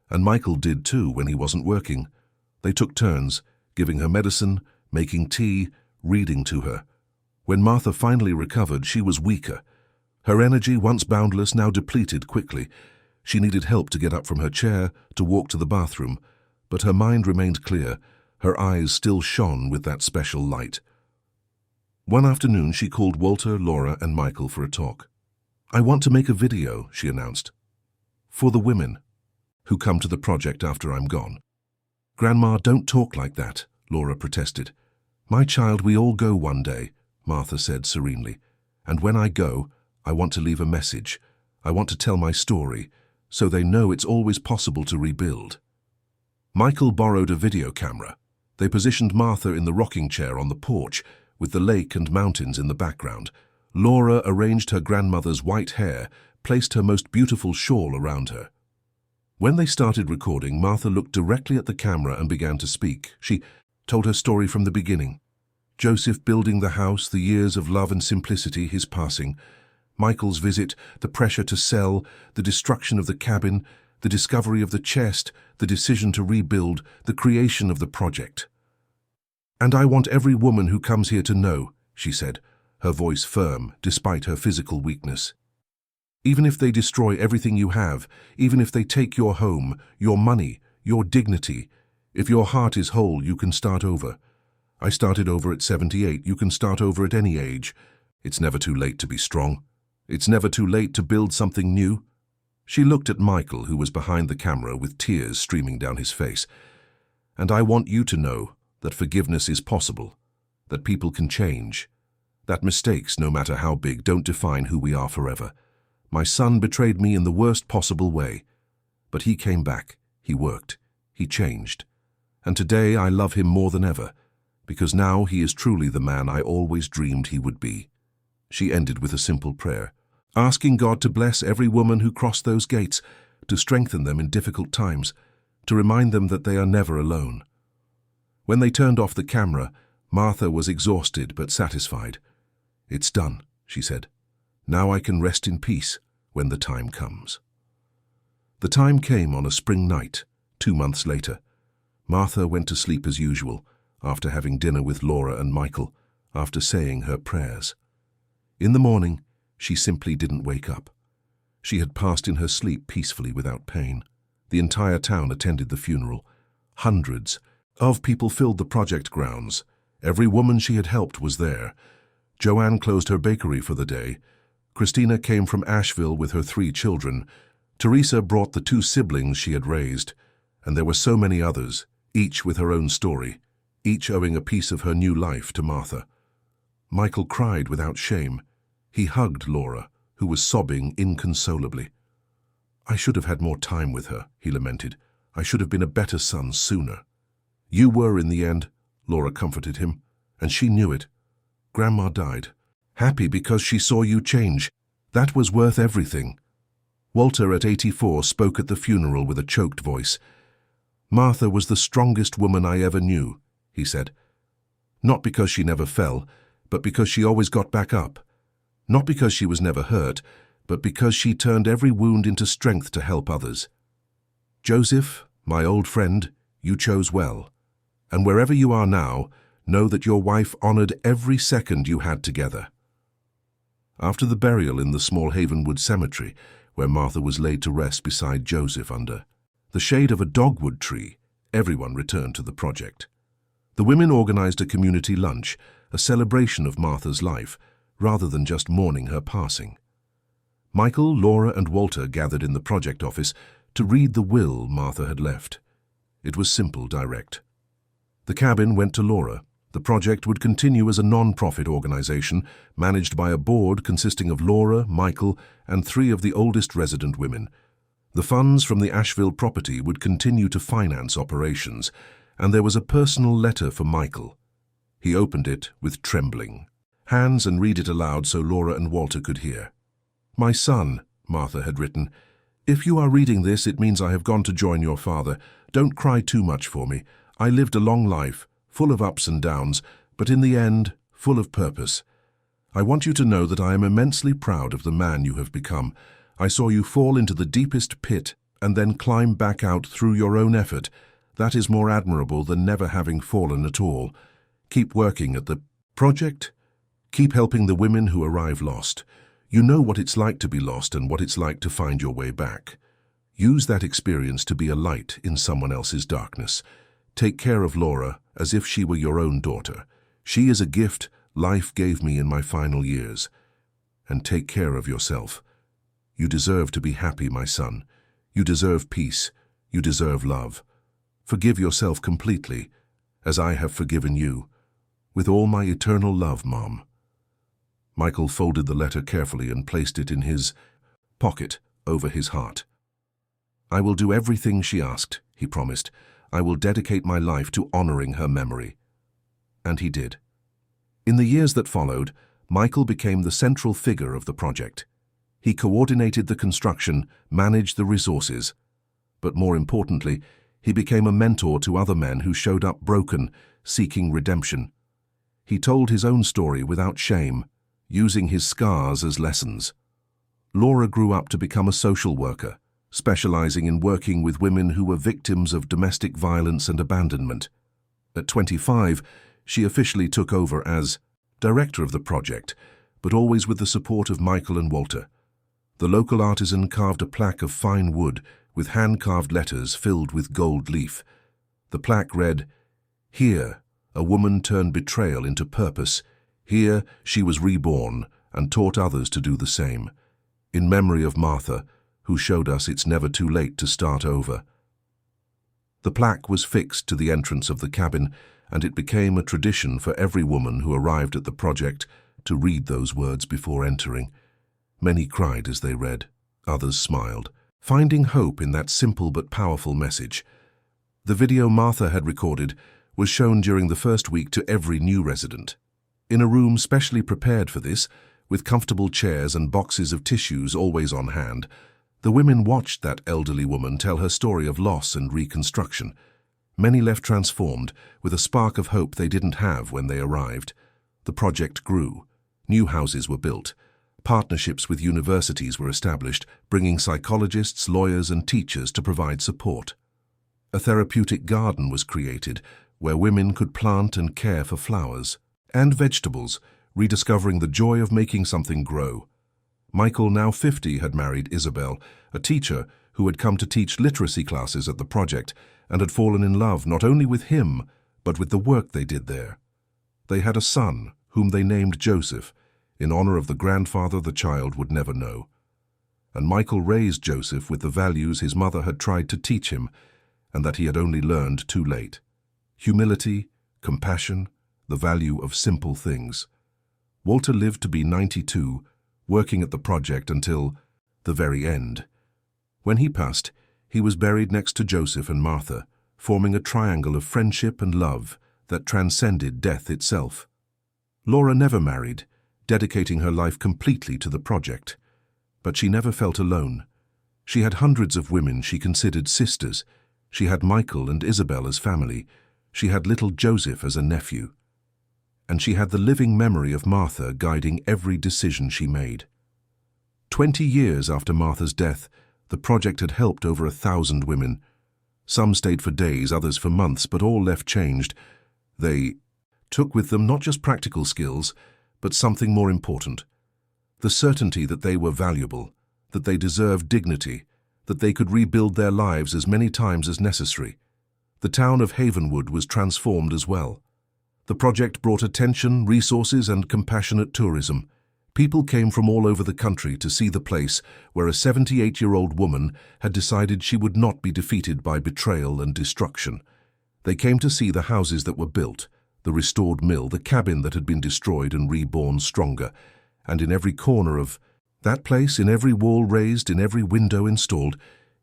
and Michael did too when he wasn't working. They took turns, giving her medicine, making tea, reading to her. When Martha finally recovered, she was weaker. Her energy, once boundless, now depleted quickly. She needed help to get up from her chair, to walk to the bathroom, but her mind remained clear. Her eyes still shone with that special light. One afternoon, she called Walter, Laura, and Michael for a talk. "I want to make a video," she announced, "for the women who come to the project after I'm gone." "Grandma, don't talk like that," Laura protested. "My child, we all go one day," Martha said serenely. "And when I go, I want to leave a message. I want to tell my story, so they know it's always possible to rebuild." Michael borrowed a video camera. They positioned Martha in the rocking chair on the porch, with the lake and mountains in the background. Laura arranged her grandmother's white hair, placed her most beautiful shawl around her. When they started recording, Martha looked directly at the camera and began to speak. She told her story from the beginning. Joseph building the house, the years of love and simplicity, his passing. Michael's visit, the pressure to sell, the destruction of the cabin, the discovery of the chest, the decision to rebuild, the creation of the project. "And I want every woman who comes here to know," she said, her voice firm despite her physical weakness. "Even if they destroy everything you have, even if they take your home, your money, your dignity, if your heart is whole, you can start over. I started over at 78. You can start over at any age. It's never too late to be strong. It's never too late to build something new." She looked at Michael, who was behind the camera with tears streaming down his face. "And I want you to know that forgiveness is possible, that people can change, that mistakes, no matter how big, don't define who we are forever. My son betrayed me in the worst possible way, but he came back, he worked, he changed. And today I love him more than ever, because now he is truly the man I always dreamed he would be." She ended with a simple prayer, asking God to bless every woman who crossed those gates, to strengthen them in difficult times, to remind them that they are never alone. When they turned off the camera, Martha was exhausted but satisfied. "It's done," she said. "Now I can rest in peace when the time comes." The time came on a spring night, 2 months later. Martha went to sleep as usual, after having dinner with Laura and Michael, after saying her prayers. In the morning, she simply didn't wake up. She had passed in her sleep peacefully without pain. The entire town attended the funeral. Hundreds of people filled the project grounds. Every woman she had helped was there. Joanne closed her bakery for the day. Christina came from Asheville with her 3 children. Teresa brought the 2 siblings she had raised. And there were so many others, each with her own story, each owing a piece of her new life to Martha. Michael cried without shame. He hugged Laura, who was sobbing inconsolably. "I should have had more time with her," he lamented. "I should have been a better son sooner." "You were in the end," Laura comforted him, "and she knew it. Grandma died. Happy because she saw you change. That was worth everything." Walter, at 84, spoke at the funeral with a choked voice. "Martha was the strongest woman I ever knew," he said. "Not because she never fell, but because she always got back up. Not because she was never hurt, but because she turned every wound into strength to help others. Joseph, my old friend, you chose well. And wherever you are now, know that your wife honored every second you had together." After the burial in the small Havenwood cemetery, where Martha was laid to rest beside Joseph under the shade of a dogwood tree, everyone returned to the project. The women organized a community lunch, a celebration of Martha's life, rather than just mourning her passing. Michael, Laura, and Walter gathered in the project office to read the will Martha had left. It was simple, direct. The cabin went to Laura. The project would continue as a non-profit organization managed by a board consisting of Laura, Michael, and 3 of the oldest resident women. The funds from the Asheville property would continue to finance operations, and there was a personal letter for Michael. He opened it with trembling hands and read it aloud so Laura and Walter could hear. "My son," Martha had written, "if you are reading this, it means I have gone to join your father. Don't cry too much for me. I lived a long life, full of ups and downs, but in the end, full of purpose. I want you to know that I am immensely proud of the man you have become. I saw you fall into the deepest pit and then climb back out through your own effort. That is more admirable than never having fallen at all. Keep working at the project. Keep helping the women who arrive lost. You know what it's like to be lost and what it's like to find your way back. Use that experience to be a light in someone else's darkness. Take care of Laura as if she were your own daughter. She is a gift life gave me in my final years. And take care of yourself. You deserve to be happy, my son. You deserve peace. You deserve love. Forgive yourself completely, as I have forgiven you. With all my eternal love, Mom." Michael folded the letter carefully and placed it in his pocket over his heart. "I will do everything she asked," he promised. "I will dedicate my life to honoring her memory." And he did. In the years that followed, Michael became the central figure of the project. He coordinated the construction, managed the resources. But more importantly, he became a mentor to other men who showed up broken, seeking redemption. He told his own story without shame, using his scars as lessons. Laura grew up to become a social worker, specializing in working with women who were victims of domestic violence and abandonment. At 25, she officially took over as director of the project, but always with the support of Michael and Walter. The local artisan carved a plaque of fine wood with hand-carved letters filled with gold leaf. The plaque read, "Here, a woman turned betrayal into purpose. Here, she was reborn and taught others to do the same. In memory of Martha, who showed us it's never too late to start over." The plaque was fixed to the entrance of the cabin, and it became a tradition for every woman who arrived at the project to read those words before entering. Many cried as they read, others smiled, finding hope in that simple but powerful message. The video Martha had recorded was shown during the first week to every new resident. In a room specially prepared for this, with comfortable chairs and boxes of tissues always on hand, the women watched that elderly woman tell her story of loss and reconstruction. Many left transformed, with a spark of hope they didn't have when they arrived. The project grew. New houses were built. Partnerships with universities were established, bringing psychologists, lawyers, and teachers to provide support. A therapeutic garden was created, where women could plant and care for flowers and vegetables, rediscovering the joy of making something grow. Michael, now 50, had married Isabel, a teacher who had come to teach literacy classes at the project and had fallen in love not only with him, but with the work they did there. They had a son, whom they named Joseph, in honor of the grandfather the child would never know. And Michael raised Joseph with the values his mother had tried to teach him, and that he had only learned too late. Humility, compassion, the value of simple things. Walter lived to be 92, working at the project until the very end. When he passed, he was buried next to Joseph and Martha, forming a triangle of friendship and love that transcended death itself. Laura never married, dedicating her life completely to the project. But she never felt alone. She had hundreds of women she considered sisters. She had Michael and Isabel as family. She had little Joseph as a nephew. And she had the living memory of Martha guiding every decision she made. 20 years after Martha's death, the project had helped over 1,000 women. Some stayed for days, others for months, but all left changed. They took with them not just practical skills, but something more important. The certainty that they were valuable, that they deserved dignity, that they could rebuild their lives as many times as necessary. The town of Havenwood was transformed as well. The project brought attention, resources, and compassionate tourism. People came from all over the country to see the place where a 78-year-old woman had decided she would not be defeated by betrayal and destruction. They came to see the houses that were built, the restored mill, the cabin that had been destroyed and reborn stronger. And in every corner of that place, in every wall raised, in every window installed,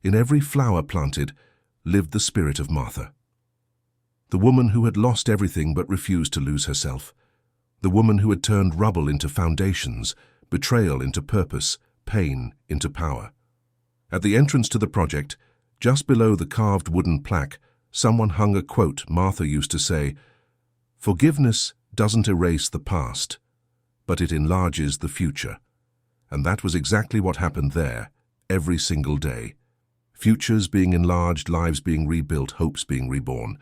in every flower planted, lived the spirit of Martha. The woman who had lost everything but refused to lose herself. The woman who had turned rubble into foundations, betrayal into purpose, pain into power. At the entrance to the project, just below the carved wooden plaque, someone hung a quote Martha used to say, "Forgiveness doesn't erase the past, but it enlarges the future." And that was exactly what happened there, every single day. Futures being enlarged, lives being rebuilt, hopes being reborn.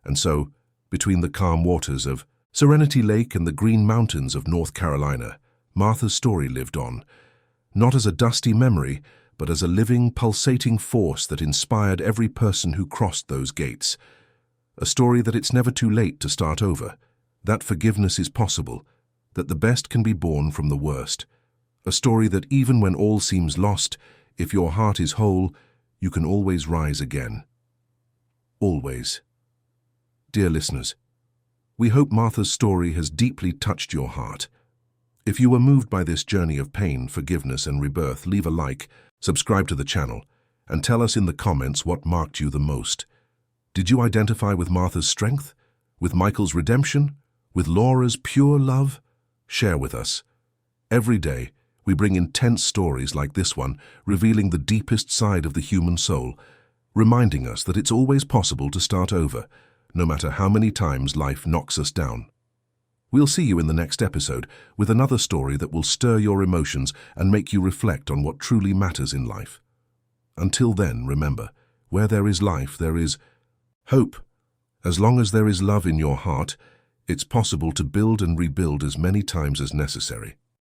And so, between the calm waters of Serenity Lake and the green mountains of North Carolina, Martha's story lived on, not as a dusty memory, but as a living, pulsating force that inspired every person who crossed those gates. A story that it's never too late to start over, that forgiveness is possible, that the best can be born from the worst. A story that even when all seems lost, if your heart is whole, you can always rise again. Always. Dear listeners, we hope Martha's story has deeply touched your heart. If you were moved by this journey of pain, forgiveness, and rebirth, leave a like, subscribe to the channel, and tell us in the comments what marked you the most. Did you identify with Martha's strength? With Michael's redemption? With Laura's pure love? Share with us. Every day, we bring intense stories like this one, revealing the deepest side of the human soul, reminding us that it's always possible to start over, no matter how many times life knocks us down. We'll see you in the next episode with another story that will stir your emotions and make you reflect on what truly matters in life. Until then, remember, where there is life, there is hope. As long as there is love in your heart, it's possible to build and rebuild as many times as necessary.